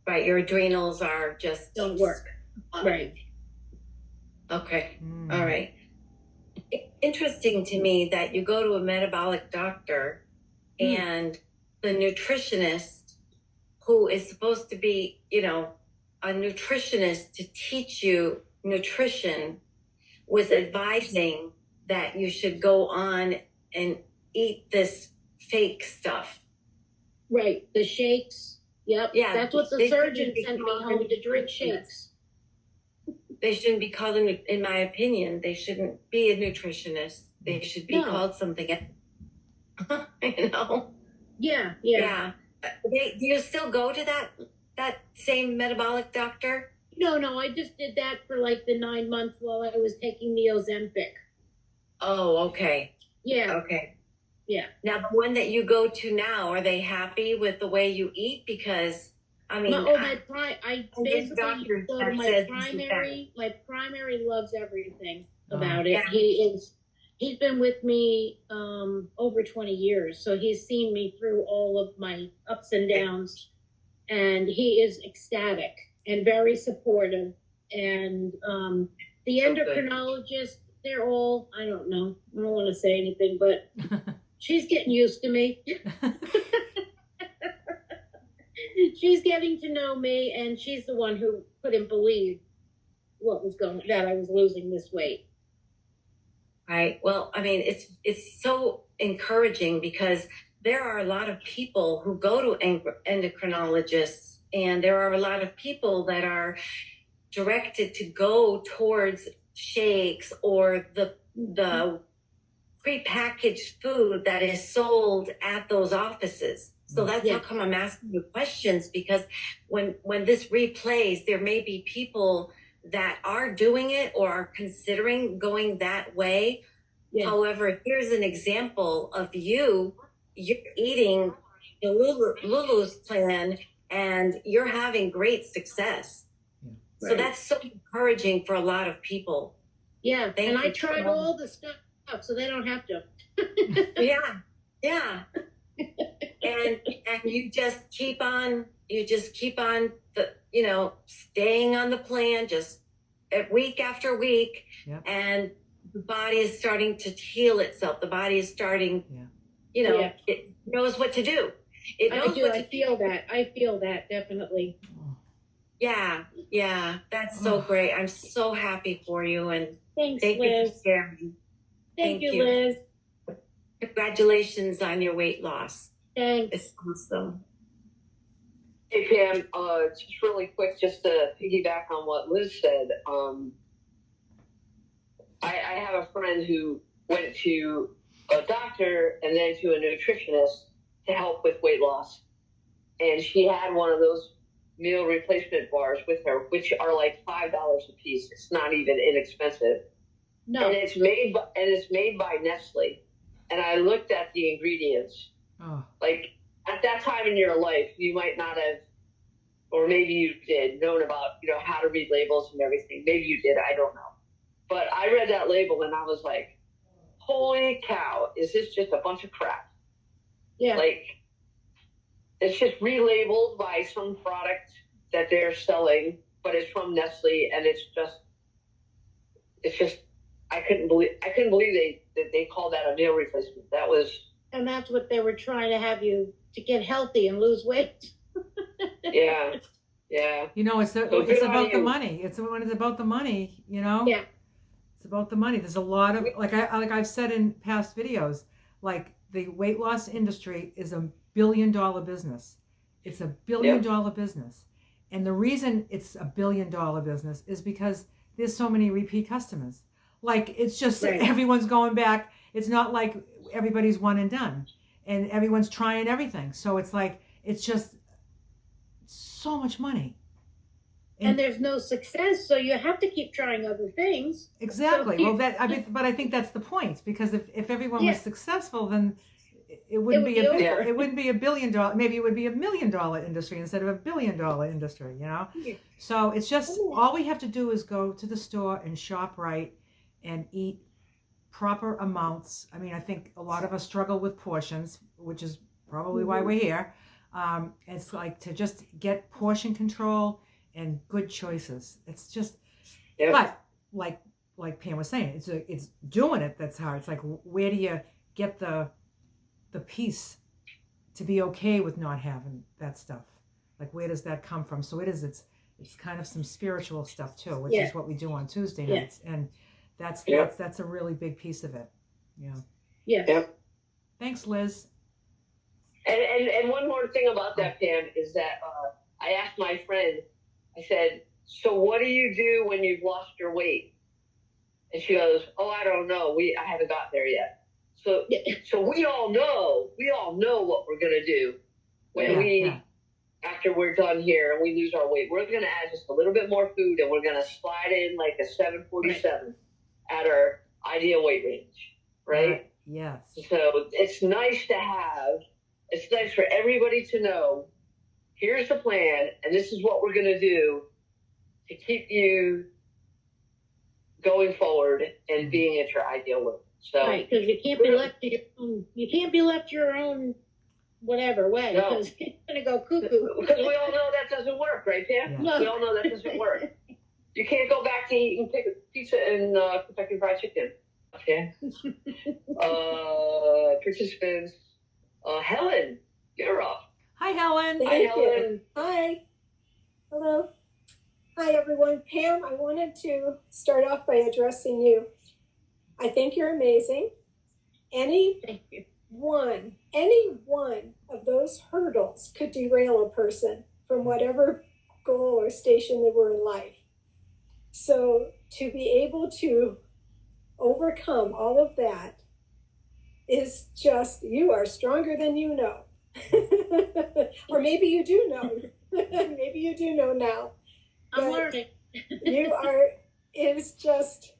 Speaker 5: right, your adrenals are just
Speaker 4: Don't work. Right.
Speaker 5: Okay.
Speaker 1: Mm.
Speaker 5: All right. Interesting to me that you go to a metabolic doctor and the nutritionist, who is supposed to be, you know, a nutritionist to teach you nutrition, was advising that you should go on and eat this fake stuff.
Speaker 4: Right. The shakes. Yep.
Speaker 5: Yeah,
Speaker 4: That's what the
Speaker 5: they
Speaker 4: surgeon
Speaker 5: shouldn't be
Speaker 4: sent me
Speaker 5: called
Speaker 4: home to drink
Speaker 5: nutritionists.
Speaker 4: shakes.
Speaker 5: They shouldn't be called, in my opinion, they shouldn't be a nutritionist. They should be
Speaker 4: No.
Speaker 5: called something else. You know?
Speaker 4: Yeah.
Speaker 5: Yeah. Do you still go to that same metabolic doctor?
Speaker 4: No, I just did that for like the 9 months while I was taking the Ozempic.
Speaker 5: Oh, okay.
Speaker 4: Yeah.
Speaker 5: Okay.
Speaker 4: Yeah.
Speaker 5: Now, the one that you go to now, are they happy with the way you eat? Because, I mean,
Speaker 4: I basically
Speaker 5: doctors
Speaker 4: go to
Speaker 5: have
Speaker 4: my
Speaker 5: said this is
Speaker 4: primary. My primary loves everything
Speaker 1: Oh.
Speaker 4: about it.
Speaker 5: Yeah.
Speaker 4: He's been with me over 20 years, so he's seen me through all of my ups and downs, and he is ecstatic and very supportive. And the
Speaker 5: So good.
Speaker 4: endocrinologist, they're all, I don't know, I don't want to say anything, but she's getting used to me. She's getting to know me, and she's the one who couldn't believe that I was losing this weight.
Speaker 5: Right. Well, I mean, it's so encouraging because there are a lot of people who go to endocrinologists, and there are a lot of people that are directed to go towards shakes or the prepackaged food that is sold at those offices. So that's how come I'm asking you questions, because when this replays, there may be people that are doing it or are considering going that way. Yeah. However, here's an example of you're eating the Lulu's plan and you're having great success. Yeah. So that's so encouraging for a lot of people.
Speaker 4: Yeah, and I tried all the stuff so they don't have to.
Speaker 5: Yeah. And you just keep on staying on the plan just week after week. Yep. And the body is starting to heal itself. The body is starting, it knows what to do. It knows what to do.
Speaker 4: I feel that definitely.
Speaker 5: Yeah. That's so great. I'm so happy for you, and
Speaker 4: thanks,
Speaker 5: thank
Speaker 4: Liz.
Speaker 5: you for sharing.
Speaker 4: Thank you, Liz.
Speaker 5: Congratulations on your weight loss.
Speaker 4: Thanks.
Speaker 5: It's awesome.
Speaker 3: Hey, Pam, just really quick, just to piggyback on what Liz said. I have a friend who went to a doctor and then to a nutritionist to help with weight loss. And she had one of those meal replacement bars with her, which are like $5 a piece. It's not even inexpensive. No. And it's made by Nestle. And I looked at the ingredients. Oh. Like, at that time in your life, you might not have, or maybe you did, known about, how to read labels and everything. Maybe you did, I don't know. But I read that label and I was like, holy cow, is this just a bunch of crap? Yeah. Like, it's just relabeled by some product that they're selling, but it's from Nestle, and it's just I couldn't believe they called that a meal replacement. That was,
Speaker 4: and that's what they were trying to have you to get healthy and lose weight.
Speaker 3: Yeah.
Speaker 1: It's about the money. It's when it's about the money,
Speaker 4: Yeah.
Speaker 1: It's about the money. There's a lot of like I've said in past videos, like the weight loss industry is $1 billion business. It's $1 billion business. And the reason it's $1 billion business is because there's so many repeat customers. Like it's just everyone's going back. It's not like everybody's one and done, and everyone's trying everything. So it's like it's just so much money.
Speaker 4: And there's no success, so you have to keep trying other things.
Speaker 1: Exactly.
Speaker 4: So
Speaker 1: But I think that's the point, because if everyone was successful, then it
Speaker 4: would
Speaker 1: wouldn't
Speaker 4: be over.
Speaker 1: it wouldn't be $1 billion. Maybe it would be $1 million industry instead of $1 billion industry. You know.
Speaker 4: Yeah.
Speaker 1: So it's just all we have to do is go to the store and shop right, and eat proper amounts. I mean, I think a lot of us struggle with portions, which is probably why we're here. It's like to just get portion control and good choices. It's just, but like Pam was saying, it's doing it that's hard. It's like, where do you get the peace to be okay with not having that stuff? Like, where does that come from? So it's kind of some spiritual stuff too, which is what we do on Tuesday nights, and that's a really big piece of it. Yeah.
Speaker 4: Yeah.
Speaker 1: Thanks, Liz.
Speaker 3: And one more thing about that, Pam, is that I asked my friend, I said, so what do you do when you've lost your weight? And she goes, oh, I don't know. I haven't got there yet. So we all know what we're going to do when after we're done here and we lose our weight. We're going to add just a little bit more food, and we're going to slide in like a 747 at our ideal weight range, right?
Speaker 1: Yes.
Speaker 3: So it's nice for everybody to know, here's the plan, and this is what we're going to do to keep you going forward and being at your ideal weight. So,
Speaker 4: right, because you can't be left to your own. You can't be left your own whatever way, because it's going to go cuckoo.
Speaker 3: Because we all know that doesn't work, right, Pam?
Speaker 1: Yeah.
Speaker 3: No. We all know that doesn't work. You can't go back to eating pizza and Kentucky Fried Chicken. Okay. Participants. Helen, you're up.
Speaker 1: Hi, Helen.
Speaker 3: Hi, Helen.
Speaker 6: Hi. Hello. Hi, everyone. Pam, I wanted to start off by addressing you. I think you're amazing.
Speaker 4: Thank you.
Speaker 6: Any one of those hurdles could derail a person from whatever goal or station they were in life. So to be able to overcome all of that is just, you are stronger than you know. Or maybe you do know. Maybe you do know now.
Speaker 4: I'm learning.
Speaker 6: It is just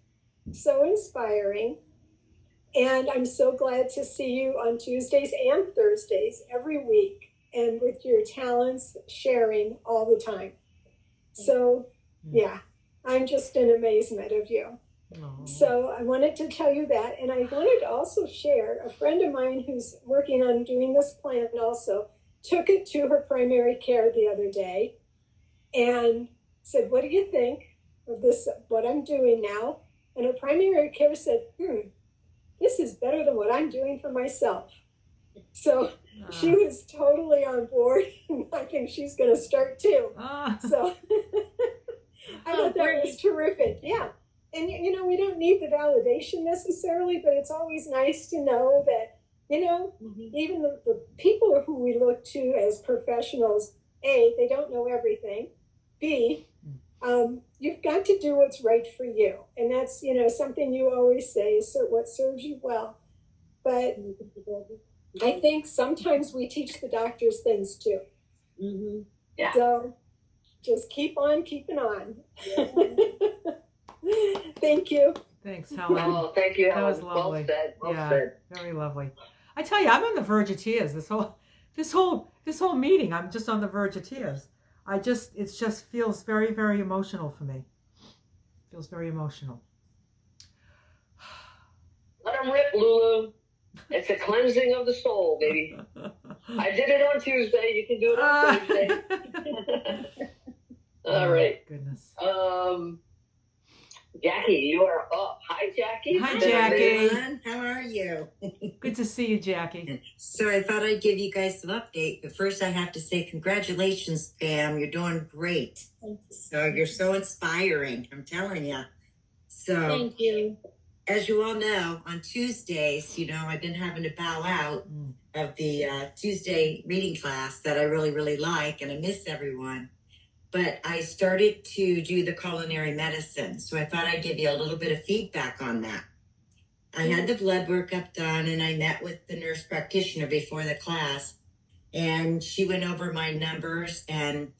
Speaker 6: so inspiring. And I'm so glad to see you on Tuesdays and Thursdays every week, and with your talents sharing all the time. So, yeah, I'm just in amazement of you.
Speaker 1: Aww.
Speaker 6: So I wanted to tell you that. And I wanted to also share, a friend of mine who's working on doing this plan also took it to her primary care the other day and said, what do you think of this, what I'm doing now? And her primary care said, this is better than what I'm doing for myself. So she was totally on board, and I think she's going to start too. So I thought that was terrific. Yeah. And, you know, we don't need the validation necessarily, but it's always nice to know that, you know, even the people who we look to as professionals, A, they don't know everything. B, you've got to do what's right for you. And that's, you know, something you always say is what serves you well. But I think sometimes we teach the doctors things too.
Speaker 3: Yeah.
Speaker 6: So just keep on keeping on. Thank you.
Speaker 1: Thanks, Helen.
Speaker 3: Oh, thank you, Helen.
Speaker 1: That was lovely.
Speaker 3: Well said. Well said.
Speaker 1: Very lovely. I tell you, I'm on the verge of tears. This whole meeting, I'm just on the verge of tears. It just feels very, very emotional for me. Feels very emotional.
Speaker 3: Let them rip, Lulu. It's a cleansing of the soul, baby. I did it on Tuesday. You can do it on Thursday. All right.
Speaker 1: Goodness.
Speaker 3: Jackie, you are up. Hi, Jackie.
Speaker 1: Hi, Jackie.
Speaker 7: Everyone. How are you?
Speaker 1: Good to see you, Jackie.
Speaker 7: So I thought I'd give you guys some update, but first I have to say congratulations, Pam. You're doing great. So you're so inspiring. I'm telling you. So,
Speaker 4: Thank you.
Speaker 7: as you all know, on Tuesdays, I've been having to bow out of the Tuesday reading class that I really, really like, and I miss everyone. But I started to do the culinary medicine, so I thought I'd give you a little bit of feedback on that. I had the blood workup done, and I met with the nurse practitioner before the class, and she went over my numbers, and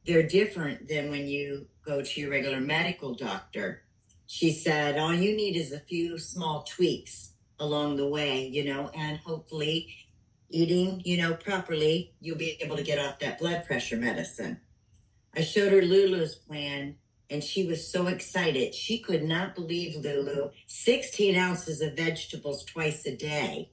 Speaker 7: they're different than when you go to your regular medical doctor. She said, all you need is a few small tweaks along the way, and hopefully eating, properly, you'll be able to get off that blood pressure medicine. I showed her Lulu's plan, and she was so excited. She could not believe, Lulu, 16 ounces of vegetables twice a day.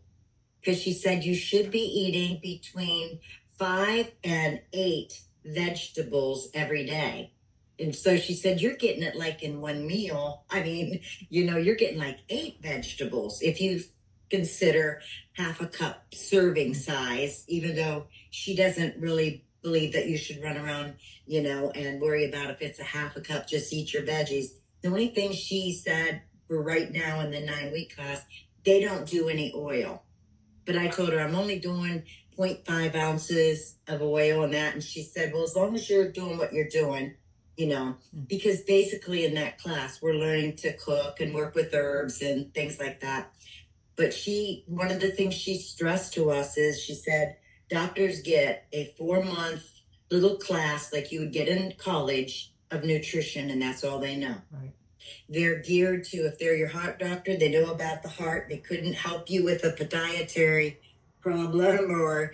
Speaker 7: Because she said you should be eating between 5 and 8 vegetables every day. And so she said, you're getting it like in one meal. I mean, you're getting like 8 vegetables if you consider half a cup serving size, even though she doesn't really believe that you should run around, and worry about if it's a half a cup, just eat your veggies. The only thing she said for right now in the 9-week class, they don't do any oil. But I told her I'm only doing 0.5 ounces of oil and that. And she said, well, as long as you're doing what you're doing, because basically in that class, we're learning to cook and work with herbs and things like that. But one of the things she stressed to us is she said, doctors get a 4-month little class like you would get in college of nutrition, and that's all they know.
Speaker 1: Right.
Speaker 7: They're geared to, if they're your heart doctor, they know about the heart. They couldn't help you with a podiatry problem or,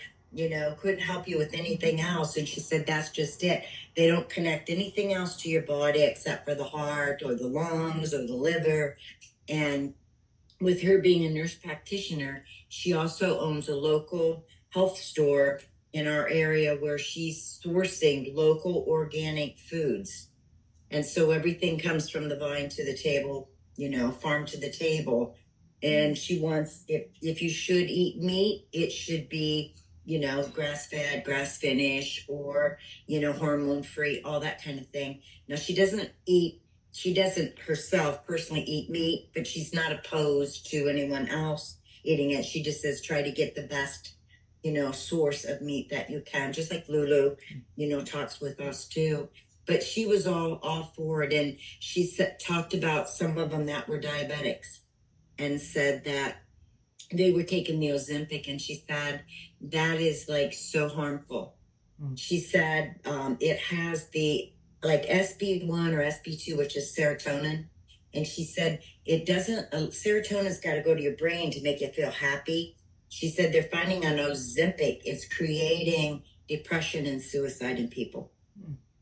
Speaker 7: couldn't help you with anything else. And she said, that's just it. They don't connect anything else to your body except for the heart or the lungs or the liver. And with her being a nurse practitioner, she also owns a local health store in our area where she's sourcing local organic foods. And so everything comes from the vine to the table, farm to the table. And she wants, if you should eat meat, it should be, grass-fed, grass-finished, or, hormone-free, all that kind of thing. Now, she doesn't herself personally eat meat, but she's not opposed to anyone else eating it. She just says, try to get the best, source of meat that you can, just like Lulu, talks with us too. But she was all for it. And she talked about some of them that were diabetics and said that they were taking the Ozempic. And she said, that is like so harmful. She said it has the like SB1 or SB2, which is serotonin. And she said it doesn't, serotonin's got to go to your brain to make you feel happy. She said they're finding on Ozempic, it's creating depression and suicide in people.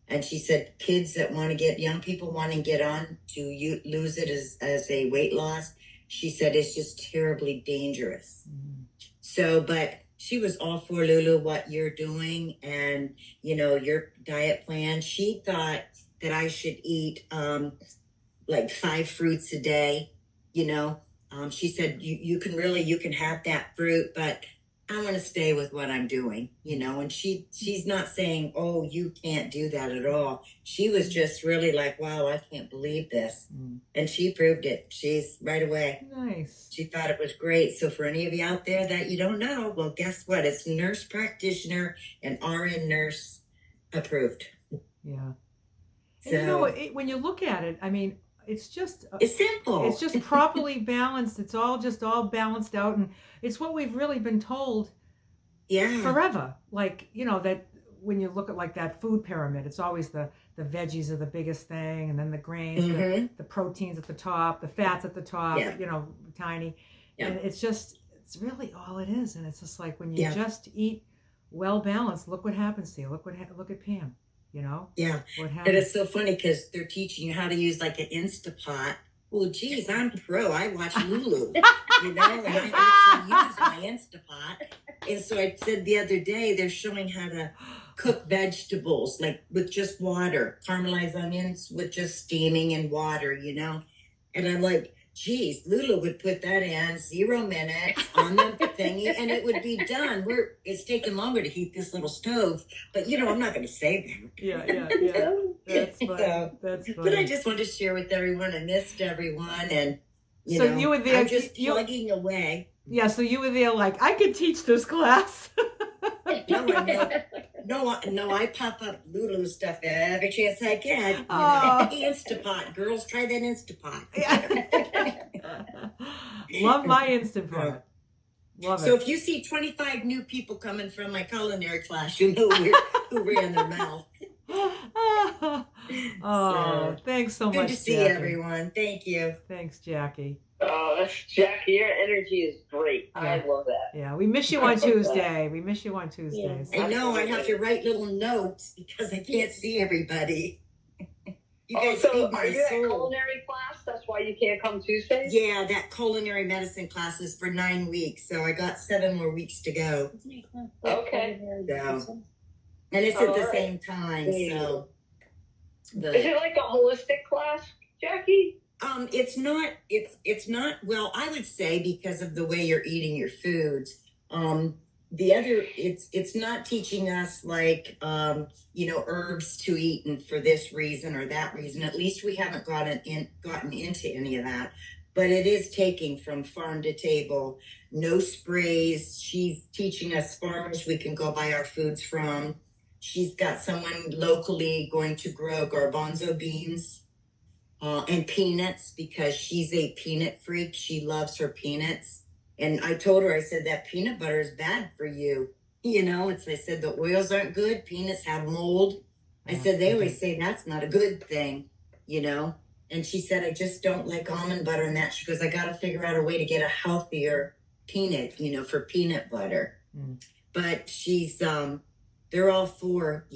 Speaker 7: And she said young people want to get on to lose it as a weight loss. She said it's just terribly dangerous. So, but she was all for Lulu, what you're doing and, your diet plan. She thought that I should eat like 5 fruits a day, She said you can have that fruit, but I want to stay with what I'm doing, and she's not saying, oh, you can't do that at all. She was just really like, wow, I can't believe this. And she proved it. She's right away.
Speaker 1: Nice.
Speaker 7: She thought it was great. So for any of you out there that you don't know, well, guess what? It's nurse practitioner and RN nurse approved.
Speaker 1: Yeah.
Speaker 7: So,
Speaker 1: and when you look at it, I mean, it's
Speaker 7: simple.
Speaker 1: It's just properly balanced. It's all balanced out. And it's what we've really been told forever. Like, that when you look at like that food pyramid, it's always the veggies are the biggest thing. And then the grains, the proteins at the top, the fats at the top, tiny. Yeah. And it's really all it is. And it's just like when you just eat well balanced, look what happens to you. Look at Pam.
Speaker 7: Yeah.
Speaker 1: What happened?
Speaker 7: And it's so funny because they're teaching you how to use like an Instapot. Well, geez, I'm pro. I watch Lulu, and I actually use my Instapot. And so I said the other day, they're showing how to cook vegetables, like with just water, caramelized onions with just steaming and water, And I'm like, geez, Lulu would put that in 0 minutes on the thingy and it would be done. It's taking longer to heat this little stove, but I'm not going to say that.
Speaker 1: Yeah. That's funny.
Speaker 7: So,
Speaker 1: That's
Speaker 7: but I
Speaker 1: funny.
Speaker 7: just wanted to share with everyone. I missed everyone, and
Speaker 1: So you were there.
Speaker 7: I'm just
Speaker 1: you,
Speaker 7: plugging away.
Speaker 1: yeah. So you were there. Like I could teach this class.
Speaker 7: No, I pop up Lulu stuff every chance I get.
Speaker 1: Oh.
Speaker 7: Instapot, girls, try that Instapot.
Speaker 1: Love my Instant Pot. Love
Speaker 7: So
Speaker 1: it.
Speaker 7: if you see 25 new people coming from my culinary class, you know who ran their mouth.
Speaker 1: Oh, thanks so much.
Speaker 7: Good to see
Speaker 1: Jackie.
Speaker 7: everyone. Thank you.
Speaker 1: Thanks, Jackie.
Speaker 3: Oh, Jackie, your energy is great. I
Speaker 1: Yeah.
Speaker 3: love that.
Speaker 1: Yeah, we miss you on Tuesday. We miss you on Tuesdays.
Speaker 7: I know I have to write little notes because I can't see everybody. You guys
Speaker 3: so
Speaker 7: feed my
Speaker 3: are you at
Speaker 7: soul.
Speaker 3: culinary class? That's why you can't come Tuesdays?
Speaker 7: Yeah, that culinary medicine class is for 9 weeks, so I got 7 more weeks to go.
Speaker 3: Okay.
Speaker 7: So, and it's at the
Speaker 3: Alright.
Speaker 7: same time, so.
Speaker 3: Is it like a holistic class, Jackie?
Speaker 7: It's not, well, I would say because of the way you're eating your foods. It's not teaching us like, herbs to eat and for this reason or that reason. At least we haven't gotten into any of that. But it is taking from farm to table, no sprays. She's teaching us farms we can go buy our foods from. She's got someone locally going to grow garbanzo beans and peanuts because she's a peanut freak. She loves her peanuts. And I told her, I said, that peanut butter is bad for you. I said, the oils aren't good. Peanuts have mold. I said, they always say that's not a good thing, And she said, I just don't like almond butter and that. She goes, I got to figure out a way to get a healthier peanut, for peanut butter.
Speaker 1: Mm.
Speaker 7: But she's, they're all for,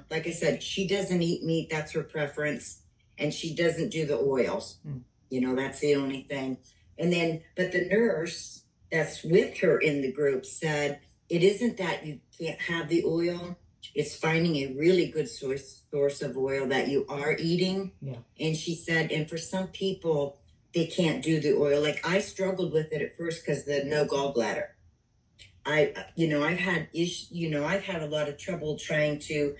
Speaker 7: like I said, she doesn't eat meat. That's her preference. And she doesn't do the oils.
Speaker 1: Mm.
Speaker 7: That's the only thing. And then, but the nurse that's with her in the group said, it isn't that you can't have the oil. It's finding a really good source of oil that you are eating.
Speaker 1: Yeah.
Speaker 7: And she said, and for some people, they can't do the oil. Like I struggled with it at first because the no gallbladder. I've had I've had a lot of trouble trying to,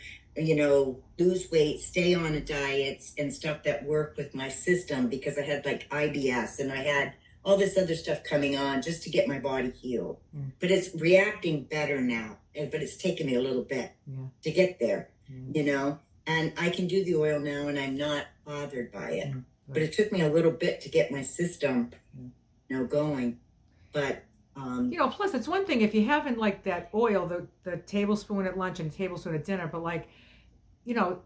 Speaker 7: lose weight, stay on a diet and stuff that worked with my system because I had like IBS and I had all this other stuff coming on just to get my body healed.
Speaker 1: Mm.
Speaker 7: But it's reacting better now. But it's taken me a little bit to get there, and I can do the oil now and I'm not bothered by it.
Speaker 1: Mm.
Speaker 7: But it took me a little bit to get my system, going. But
Speaker 1: plus it's one thing if you haven't like that oil, the tablespoon at lunch and tablespoon at dinner, but like,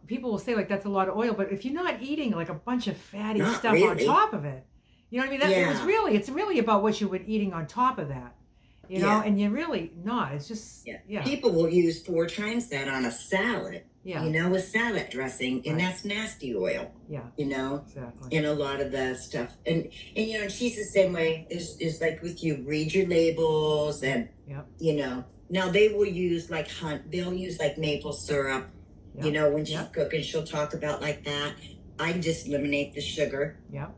Speaker 1: people will say like that's a lot of oil, but if you're not eating like a bunch of fatty
Speaker 7: Not
Speaker 1: stuff
Speaker 7: really.
Speaker 1: on top of it, you know what I mean? It's really about what you were eating on top of that, and you're really not. It's just,
Speaker 7: people will use 4 times that on a salad,
Speaker 1: Yeah.
Speaker 7: With salad dressing, and
Speaker 1: Right.
Speaker 7: that's nasty oil,
Speaker 1: Yeah. Exactly.
Speaker 7: in a lot of the stuff. And she's the same way is like with you, read your labels and,
Speaker 1: Yep.
Speaker 7: now they will use like they'll use like maple syrup,
Speaker 1: Yep.
Speaker 7: when she's
Speaker 1: Yep.
Speaker 7: cooking, she'll talk about like that. I just eliminate the sugar,
Speaker 1: Yep.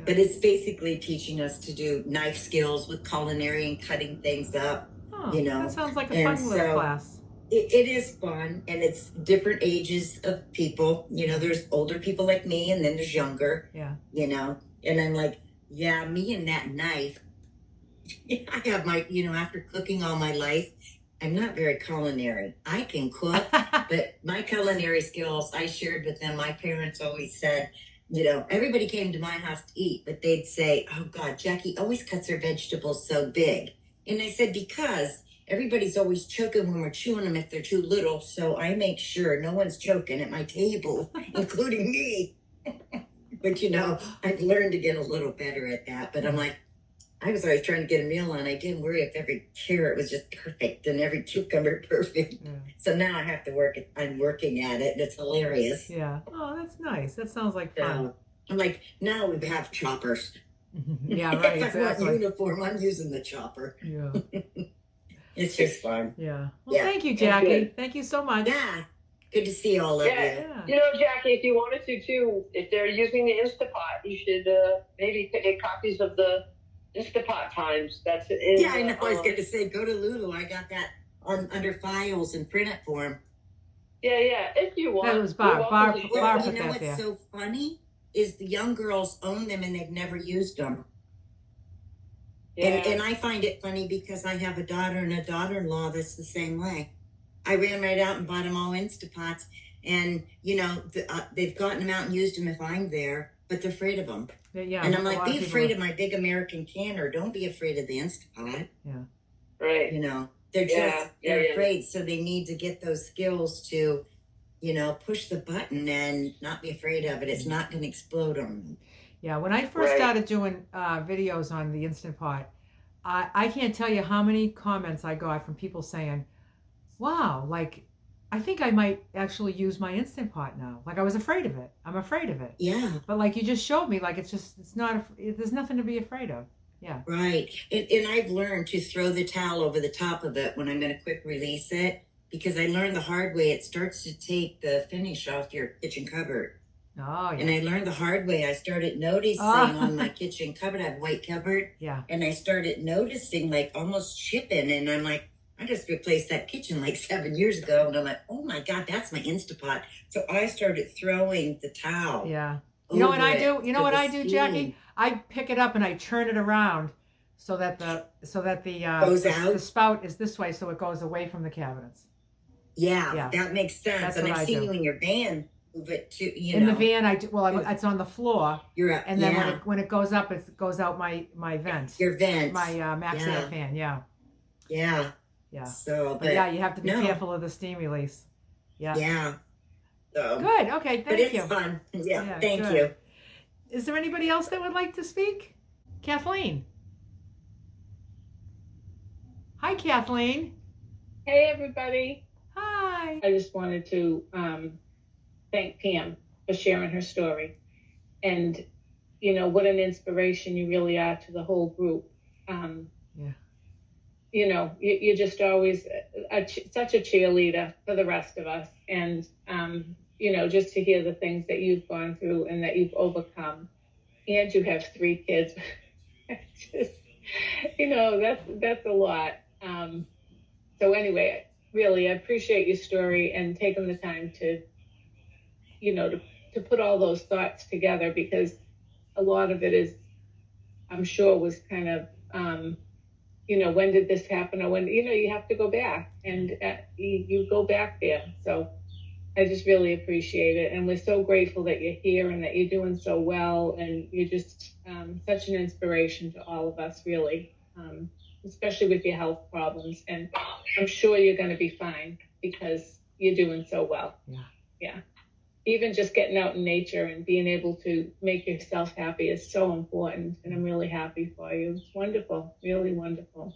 Speaker 7: but it's basically teaching us to do knife skills with culinary and cutting things up.
Speaker 1: Oh,
Speaker 7: You know,
Speaker 1: that sounds like a
Speaker 7: and
Speaker 1: fun little
Speaker 7: so-
Speaker 1: class.
Speaker 7: It is fun, and it's different ages of people. There's older people like me, and then there's younger,
Speaker 1: Yeah.
Speaker 7: and I'm like, yeah, me and that knife. I have my, after cooking all my life, I'm not very culinary. I can cook, but my culinary skills, I shared with them. My parents always said, everybody came to my house to eat, but they'd say, oh God, Jackie always cuts her vegetables so big. And I said, because everybody's always choking when we're chewing them if they're too little. So I make sure no one's choking at my table, including me. But, I've learned to get a little better at that. But I'm like, I was always trying to get a meal on. I didn't worry if every carrot was just perfect and every cucumber perfect.
Speaker 1: Yeah.
Speaker 7: So now I have to work. I'm working at it. And it's hilarious.
Speaker 1: Yeah. Oh, that's nice. That sounds like fun.
Speaker 7: So I'm like, now we have choppers.
Speaker 1: Yeah, right.
Speaker 7: If I want
Speaker 1: Exactly.
Speaker 7: uniform, I'm using the chopper.
Speaker 1: Yeah.
Speaker 7: It's just fun.
Speaker 1: Yeah. Well,
Speaker 7: Yeah.
Speaker 1: thank you,
Speaker 3: That's
Speaker 1: Jackie.
Speaker 3: good.
Speaker 1: Thank you so much.
Speaker 7: Yeah. Good to see all of
Speaker 3: Yeah.
Speaker 7: you.
Speaker 1: Yeah.
Speaker 3: Jackie, if you wanted to too, if they're using the Instapot, you should maybe get copies of the Instapot times. That's in.
Speaker 7: Yeah, I know. I was going to say, go to Lulu. I got that under files and print it for him.
Speaker 3: Yeah. If you want.
Speaker 1: That was Barb.
Speaker 3: You're welcome
Speaker 1: Barb-
Speaker 3: to
Speaker 7: Well,
Speaker 1: Barb
Speaker 3: share.
Speaker 1: put
Speaker 7: you know
Speaker 1: that
Speaker 7: what's
Speaker 1: there.
Speaker 7: so funny is the young girls own them and they've never used them. And I find it funny because I have a daughter and a daughter-in-law that's the same way. I ran right out and bought them all Instapots, and you know they've gotten them out and used them if I'm there, but they're afraid of them.
Speaker 1: Yeah,
Speaker 7: And I'm
Speaker 1: a
Speaker 7: like,
Speaker 1: lot
Speaker 7: be
Speaker 1: people
Speaker 7: afraid
Speaker 1: are.
Speaker 7: of my big American canner. Don't be afraid of the Instapot.
Speaker 3: Right.
Speaker 7: You know, they're just they're afraid, so they need to get those skills to, you know, push the button and not be afraid of it. It's not going to explode on them.
Speaker 1: Yeah, when I first
Speaker 3: Right.
Speaker 1: started doing videos on the Instant Pot, I can't tell you how many comments I got from people saying, wow, like, I think I might actually use my Instant Pot now. Like, I was afraid of it. I'm afraid of it.
Speaker 7: Yeah.
Speaker 1: But like you just showed me, like, it's not, there's nothing to be afraid of. Yeah.
Speaker 7: Right. And I've learned to throw the towel over the top of it when I'm going to quick release it, because I learned the hard way. It starts to take the finish off your kitchen cupboard.
Speaker 1: Oh, yeah.
Speaker 7: And I learned the hard way. I started noticing on my kitchen cupboard, I have a white cupboard.
Speaker 1: Yeah.
Speaker 7: And I started noticing like almost chipping. And I'm like, I just replaced that kitchen like 7 years ago. And I'm like, oh my God, that's my Instapot. So I started throwing the towel.
Speaker 1: Yeah. You know what I do? You know what I do,
Speaker 7: steam
Speaker 1: Jackie? I pick it up and I turn it around so that the
Speaker 7: goes out.
Speaker 1: the spout is this way, so it goes away from the cabinets.
Speaker 7: Yeah, that makes sense.
Speaker 1: That's
Speaker 7: And
Speaker 1: what
Speaker 7: I've
Speaker 1: I
Speaker 7: seen
Speaker 1: do.
Speaker 7: you in your van move it to, you
Speaker 1: In
Speaker 7: know.
Speaker 1: the van, I do. Well, it's on the floor,
Speaker 7: You're up.
Speaker 1: and then when it goes up, it goes out my vent.
Speaker 7: Your vent.
Speaker 1: My Max Air fan. Yeah.
Speaker 7: Yeah.
Speaker 1: Yeah.
Speaker 7: So,
Speaker 1: But yeah, you have to be
Speaker 7: no.
Speaker 1: careful of the steam release. Yeah.
Speaker 7: Yeah. So,
Speaker 1: Good. Okay.
Speaker 7: but
Speaker 1: Thank
Speaker 7: it's
Speaker 1: you.
Speaker 7: fun. Yeah.
Speaker 1: Yeah,
Speaker 7: Thank
Speaker 1: good.
Speaker 7: you.
Speaker 1: Is there anybody else that would like to speak? Kathleen. Hi, Kathleen.
Speaker 4: Hey, everybody.
Speaker 1: Hi.
Speaker 4: I just wanted to thank Pam for sharing her story. And, you know, what an inspiration you really are to the whole group.
Speaker 1: Yeah.
Speaker 4: You know, you're just always such a cheerleader for the rest of us. And, you know, just to hear the things that you've gone through and that you've overcome. And you have 3 kids. Just, you know, that's a lot. So anyway, really, I appreciate your story and taking the time to, you know, to put all those thoughts together, because a lot of it is, I'm sure, was kind of, you know, when did this happen? Or when, you know, you have to go back and you go back there. So I just really appreciate it. And we're so grateful that you're here and that you're doing so well. And you're just such an inspiration to all of us, really. Especially with your health problems. And I'm sure you're going to be fine because you're doing so well. Yeah. Even just getting out in nature and being able to make yourself happy is so important. And I'm really happy for you. It's wonderful, really wonderful.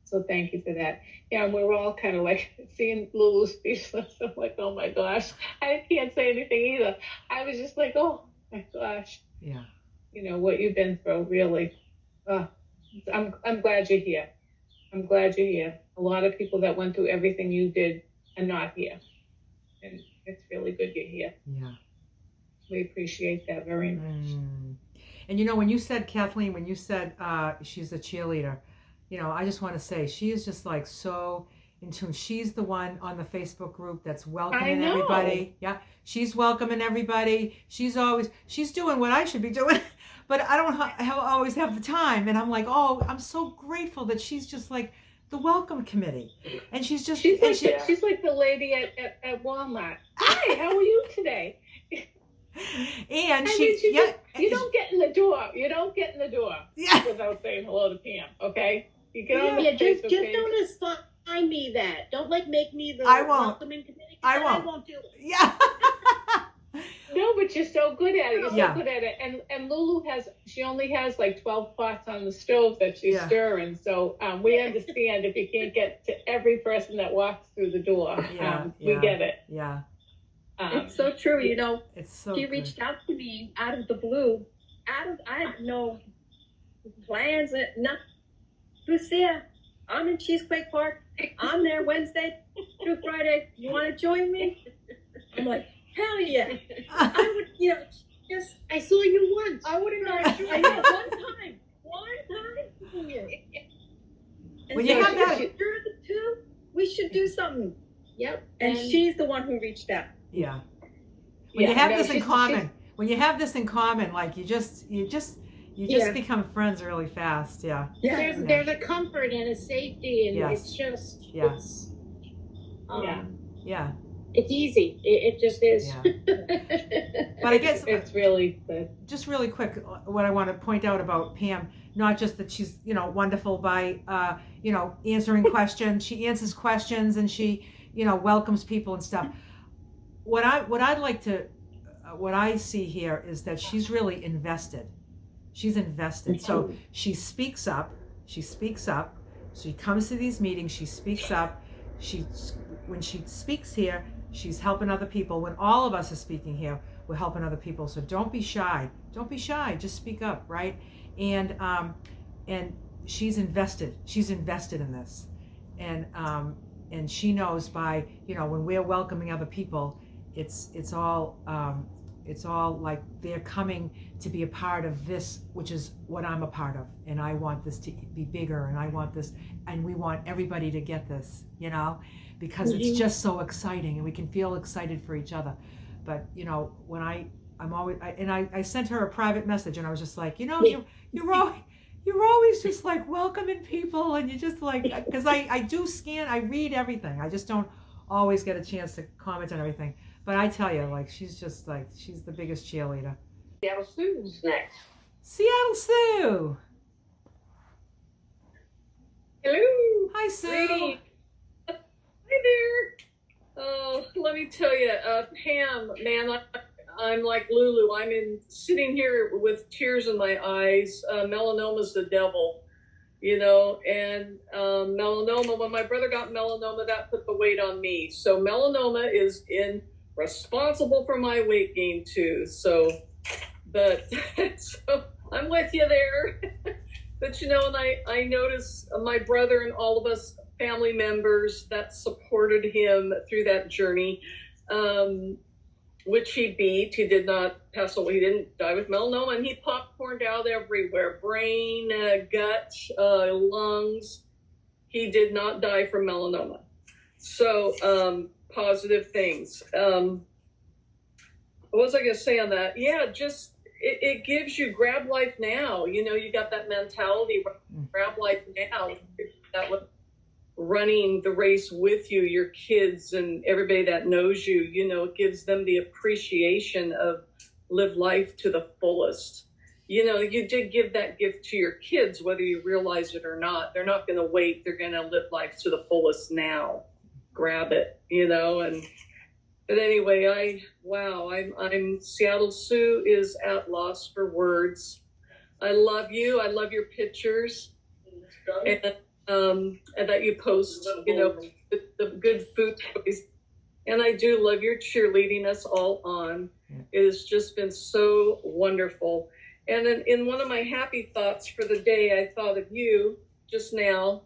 Speaker 4: So thank you for that. Yeah, and we're all kind of like seeing Lulu speechless. I'm like, oh my gosh, I can't say anything either. I was just like, oh my gosh.
Speaker 1: Yeah.
Speaker 4: You know, what you've been through, really. I'm glad you're here. I'm glad you're here. A lot of people that went through everything you did are not here. And it's really good you're here.
Speaker 1: Yeah.
Speaker 4: We appreciate that very much.
Speaker 1: And you know, when you said, Kathleen, when you said she's a cheerleader, you know, I just want to say she is just like so in tune. She's the one on the Facebook group that's welcoming everybody. Yeah. She's welcoming everybody. She's doing what I should be doing. But I don't always have the time. And I'm like, oh, I'm so grateful that she's just like the welcome committee. And she's just...
Speaker 4: She's like the lady at Walmart. Hi, how are you today?
Speaker 1: And
Speaker 4: you don't get in the door. You don't get in the door without saying hello to Pam, okay? You get on the
Speaker 8: just
Speaker 4: Facebook page.
Speaker 8: don't assign me that. Don't make me the
Speaker 1: I won't.
Speaker 8: welcoming committee.
Speaker 1: I
Speaker 8: I won't do it.
Speaker 1: Yeah.
Speaker 4: No, but you're so good at it. You're
Speaker 1: Yeah.
Speaker 4: so good at it. And Lulu she only has like 12 pots on the stove that she's stirring. So we understand if you can't get to every person that walks through the door. We get it.
Speaker 1: Yeah.
Speaker 8: It's so true. You know,
Speaker 1: It's so
Speaker 8: she
Speaker 1: good.
Speaker 8: reached out to me out of the blue. I had no plans. Nothing. Lucia, I'm in Cheesequake Park. I'm there Wednesday through Friday. You want to join me? I'm like, hell yeah. I would, you know, just. I saw you once. I would have not. I know, one time.
Speaker 1: When you have that,
Speaker 8: We should do something.
Speaker 4: Yep.
Speaker 8: And she's the one who reached out.
Speaker 1: Yeah. When you have this in
Speaker 8: she's-
Speaker 1: common, when you have this in common, like you just
Speaker 4: Yeah.
Speaker 1: become friends really fast. Yeah.
Speaker 4: There's a comfort and a safety, and
Speaker 1: Yes.
Speaker 4: it's just
Speaker 1: Yeah.
Speaker 4: it's
Speaker 8: Yeah.
Speaker 1: Yeah.
Speaker 4: it's easy. It just is.
Speaker 1: Yeah. But I guess
Speaker 8: It's really good.
Speaker 1: just really quick, what I want to point out about Pam, not just that she's, wonderful by, answering questions. She answers questions and she, welcomes people and stuff. What I'd like to, what I see here is that she's really invested. She's invested. So she speaks up. She comes to these meetings. She speaks up. When she speaks here, she's helping other people. When all of us are speaking here, we're helping other people. So don't be shy. Just speak up, right? And she's invested. She's invested in this, and she knows by when we're welcoming other people, it's all like they're coming to be a part of this, which is what I'm a part of, and I want this to be bigger, and I want this, and we want everybody to get this, because it's just so exciting, and we can feel excited for each other. But when I sent her a private message, and I was just like, you're always just like welcoming people, and you just like, because I do scan, I read everything, I just don't always get a chance to comment on everything. But I tell you, like, she's just like, she's the biggest cheerleader.
Speaker 3: Seattle Sue's next.
Speaker 1: Seattle Sue.
Speaker 8: Hello.
Speaker 1: Hi, Sue.
Speaker 8: Greetings. Hi there. Oh, let me tell you, Pam, man, I'm like Lulu. Sitting here with tears in my eyes. Melanoma's the devil, and melanoma, when my brother got melanoma, that put the weight on me. So melanoma is responsible for my weight gain too. So I'm with you there. But and I notice my brother and all of us family members that supported him through that journey, which he beat. He did not pass away. He didn't die with melanoma, and he popcorned out everywhere, brain, gut, lungs. He did not die from melanoma. So positive things. What was I going to say on that? Yeah, just it gives you grab life now. You got that mentality, grab life now. That was running the race with you, your kids and everybody that knows you, it gives them the appreciation of live life to the fullest. You did give that gift to your kids, whether you realize it or not. They're not going to wait. They're going to live life to the fullest now. Grab it, But anyway, I'm Seattle Sue is at loss for words. I love you. I love your pictures. And that you post, the good food choice. And I do love your cheerleading us all on. It has just been so wonderful. And then in one of my happy thoughts for the day, I thought of you just now.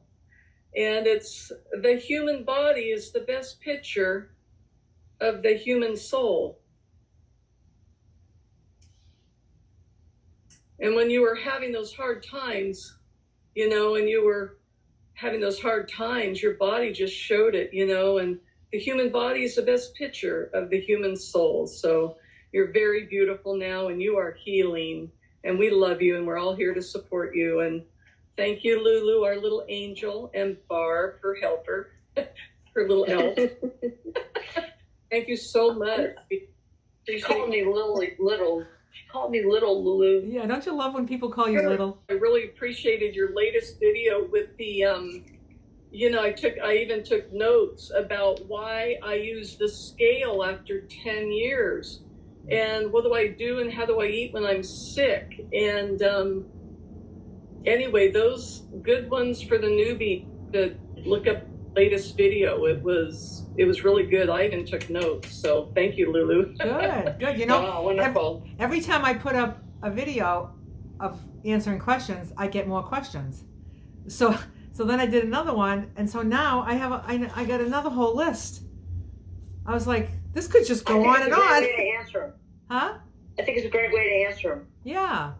Speaker 8: And it's the human body is the best picture of the human soul. And when you were having those hard times, and you were having those hard times, your body just showed it, and the human body is the best picture of the human soul. So you're very beautiful now, and you are healing, and we love you, and we're all here to support you. And thank you, Lulu, our little angel, and Barb, her helper, her little elf. Thank you so much.
Speaker 3: She called me little. She called me little, Lulu.
Speaker 1: Yeah, don't you love when people call you little?
Speaker 8: I really appreciated your latest video with the, I even took notes about why I use the scale after 10 years. And what do I do and how do I eat when I'm sick? And anyway, those good ones for the newbie to look up latest video. It was really good. I even took notes. So thank you, Lulu.
Speaker 1: Good.
Speaker 3: Wow, wonderful.
Speaker 1: Every time I put up a video of answering questions, I get more questions. So then I did another one, and so now I got another whole list. I was like, this could just go on and on.
Speaker 3: I think it's a great way to answer them.
Speaker 1: Huh?
Speaker 3: I think it's a great way to answer them.
Speaker 1: Yeah.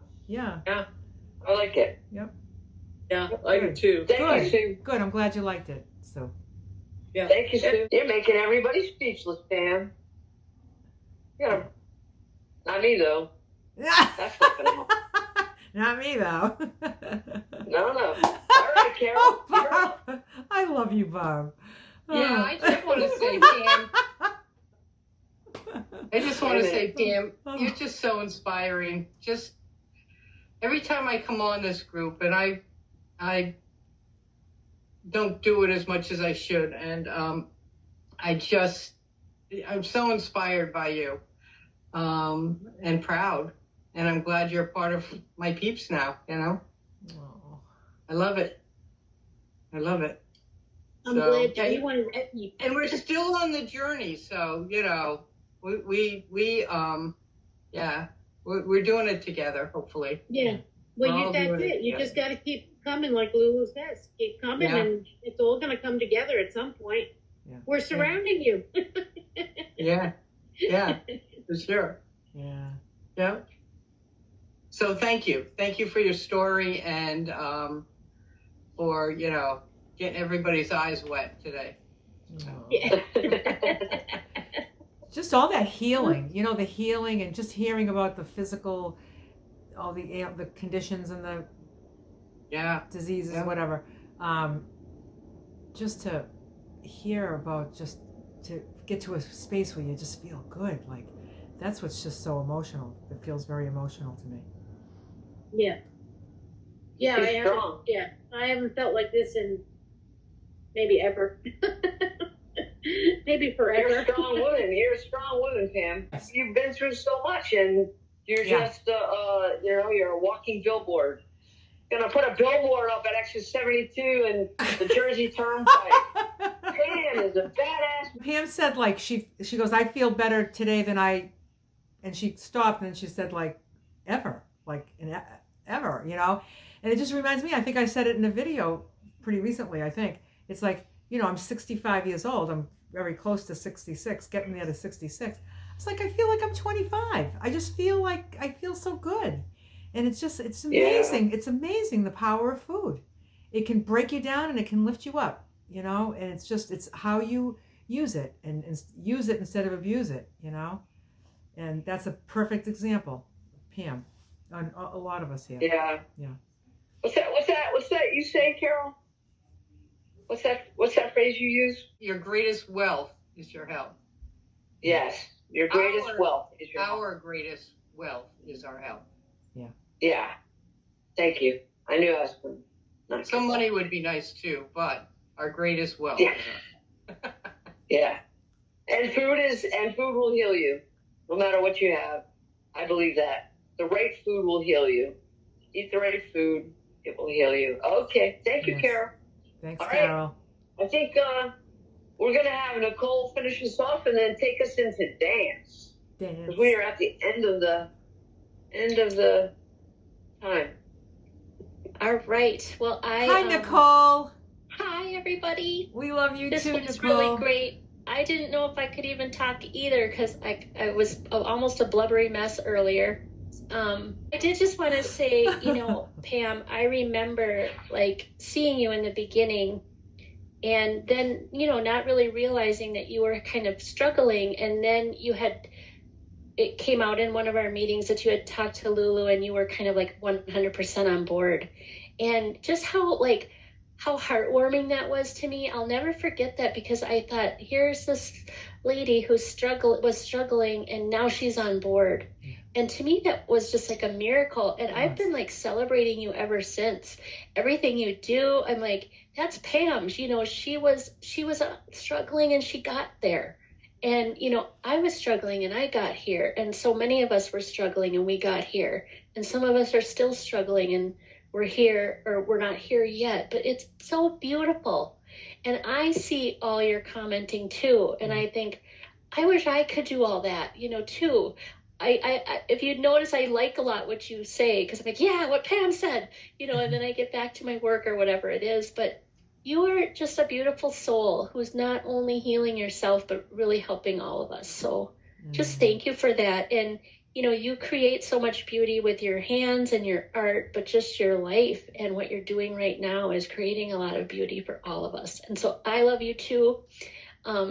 Speaker 3: I like it.
Speaker 8: Yeah, I do too.
Speaker 3: Thank you, Sue.
Speaker 1: Good. I'm glad you liked it. So.
Speaker 4: Yeah.
Speaker 3: Thank you, Sue. You're making everybody speechless, Pam. You know, not me though. That's not gonna happen.
Speaker 1: Not me though.
Speaker 3: No. All right, Carol.
Speaker 1: Oh,
Speaker 3: You're up.
Speaker 1: Barb. I love you, Barb.
Speaker 9: Yeah, I just want to say, Pam. I just want to say, Pam, you're just so inspiring. Just every time I come on this group, and I don't do it as much as I should, and I'm so inspired by you, and proud, and I'm glad you're a part of my peeps now. You know,
Speaker 1: Oh.
Speaker 9: I love it. I love it.
Speaker 4: I'm glad that you wanted to.
Speaker 9: And we're still on the journey, so you know, we're doing it together, hopefully.
Speaker 4: Yeah. Well,
Speaker 9: We're
Speaker 4: that's
Speaker 9: all doing
Speaker 4: it. You
Speaker 9: together.
Speaker 4: just got to keep coming, like Lulu says. Keep coming,
Speaker 9: Yeah.
Speaker 4: and it's all going to come together at some point.
Speaker 1: Yeah.
Speaker 4: We're surrounding you.
Speaker 9: Yeah, for sure.
Speaker 1: Yeah.
Speaker 9: Yeah. So thank you for your story, and for getting everybody's eyes wet today.
Speaker 1: Oh.
Speaker 4: Yeah.
Speaker 1: Just all that healing, the healing, and just hearing about the physical, all the conditions and the diseases, whatever. Just to hear about, just to get to a space where you just feel good, like that's what's just so emotional. It feels very emotional to me.
Speaker 4: Yeah. Yeah,
Speaker 3: She's
Speaker 4: I haven't.
Speaker 3: strong.
Speaker 4: Yeah, I haven't felt like this in maybe ever. Maybe forever.
Speaker 3: You're a strong woman. You're a strong woman, Pam.
Speaker 1: Yes.
Speaker 3: You've been through so much, and you're just, you're a walking billboard. Gonna put a billboard up at exit 72 and the Jersey Turnpike. Pam is a badass.
Speaker 1: Pam said, like, she goes, I feel better today than and she stopped and she said, like, ever, ever, and it just reminds me, I think I said it in a video pretty recently, I think. It's like, I'm 65 years old. I'm very close to 66, getting there to 66. It's like, I feel like I'm 25. I just feel like I feel so good. And it's amazing. Yeah. It's amazing, the power of food. It can break you down and it can lift you up, and it's how you use it, and use it instead of abuse it, and that's a perfect example, Pam, on a lot of us here.
Speaker 3: Yeah.
Speaker 1: Yeah.
Speaker 3: What's that you say, Carol? What's that phrase you use?
Speaker 9: Your greatest wealth is your health.
Speaker 3: Yes. Your greatest wealth is your health.
Speaker 9: Our greatest wealth is our health.
Speaker 1: Yeah.
Speaker 3: Yeah. Thank you. I knew I was not.
Speaker 9: Some money would be nice too, but our greatest wealth.
Speaker 3: Yeah. Yeah. And food will heal you, no matter what you have. I believe that. The right food will heal you. Eat the right food, it will heal you. Okay. Thank you, Carol.
Speaker 1: Thanks,
Speaker 3: All
Speaker 1: Carol.
Speaker 3: Right. I think we're going to have Nicole finish us off and then take us into dance. Because we are at the end of the time.
Speaker 10: All right. Well,
Speaker 1: Hi, Nicole.
Speaker 10: Hi, everybody.
Speaker 1: We love you
Speaker 10: this
Speaker 1: too,
Speaker 10: was
Speaker 1: Nicole.
Speaker 10: Really great. I didn't know if I could even talk either because I was almost a blubbery mess earlier. I did just want to say, Pam, I remember seeing you in the beginning and then, not really realizing that you were kind of struggling. And then it came out in one of our meetings that you had talked to Lulu and you were kind of 100% on board. And just how heartwarming that was to me. I'll never forget that because I thought, here's this lady who was struggling and now she's on board. And to me, that was just a miracle. And I've been celebrating you ever since. Everything you do, I'm like, that's Pam. She was struggling and she got there. And, I was struggling and I got here. And so many of us were struggling and we got here. And some of us are still struggling and we're here, or we're not here yet. But it's so beautiful. And I see all your commenting too. And I think, I wish I could do all that, too. I if you'd notice, I like a lot what you say because I'm like, yeah, what Pam said, and then I get back to my work or whatever it is. But you are just a beautiful soul who's not only healing yourself, but really helping all of us. So just thank you for that. And you create so much beauty with your hands and your art, but just your life and what you're doing right now is creating a lot of beauty for all of us. And so I love you too.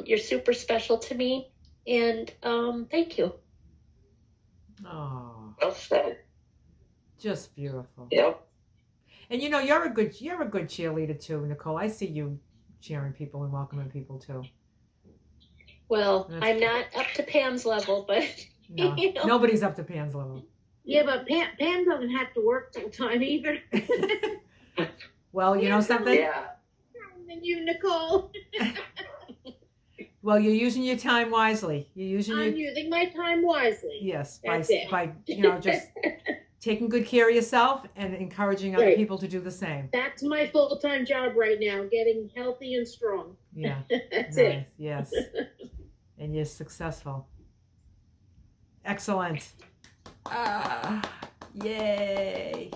Speaker 10: You're super special to me. And thank you.
Speaker 1: Oh,
Speaker 3: Well said.
Speaker 1: just beautiful.
Speaker 3: Yep.
Speaker 1: And you're a good cheerleader too, Nicole. I see you cheering people and welcoming people too.
Speaker 10: Well, I'm not up to Pam's level, but
Speaker 1: No, nobody's up to Pam's level.
Speaker 4: Yeah, but Pam doesn't have to work full time either.
Speaker 1: Well, you know something?
Speaker 3: Yeah.
Speaker 4: And you, Nicole.
Speaker 1: Well, you're using your time wisely.
Speaker 4: I'm using my time wisely.
Speaker 1: Yes,
Speaker 4: That's it.
Speaker 1: by just taking good care of yourself and encouraging other
Speaker 4: Right.
Speaker 1: people to do the same.
Speaker 4: That's my full-time job right now, getting healthy and strong.
Speaker 1: Yeah.
Speaker 4: That's
Speaker 1: Nice.
Speaker 4: it.
Speaker 1: Yes. And you're successful. Excellent. Yay.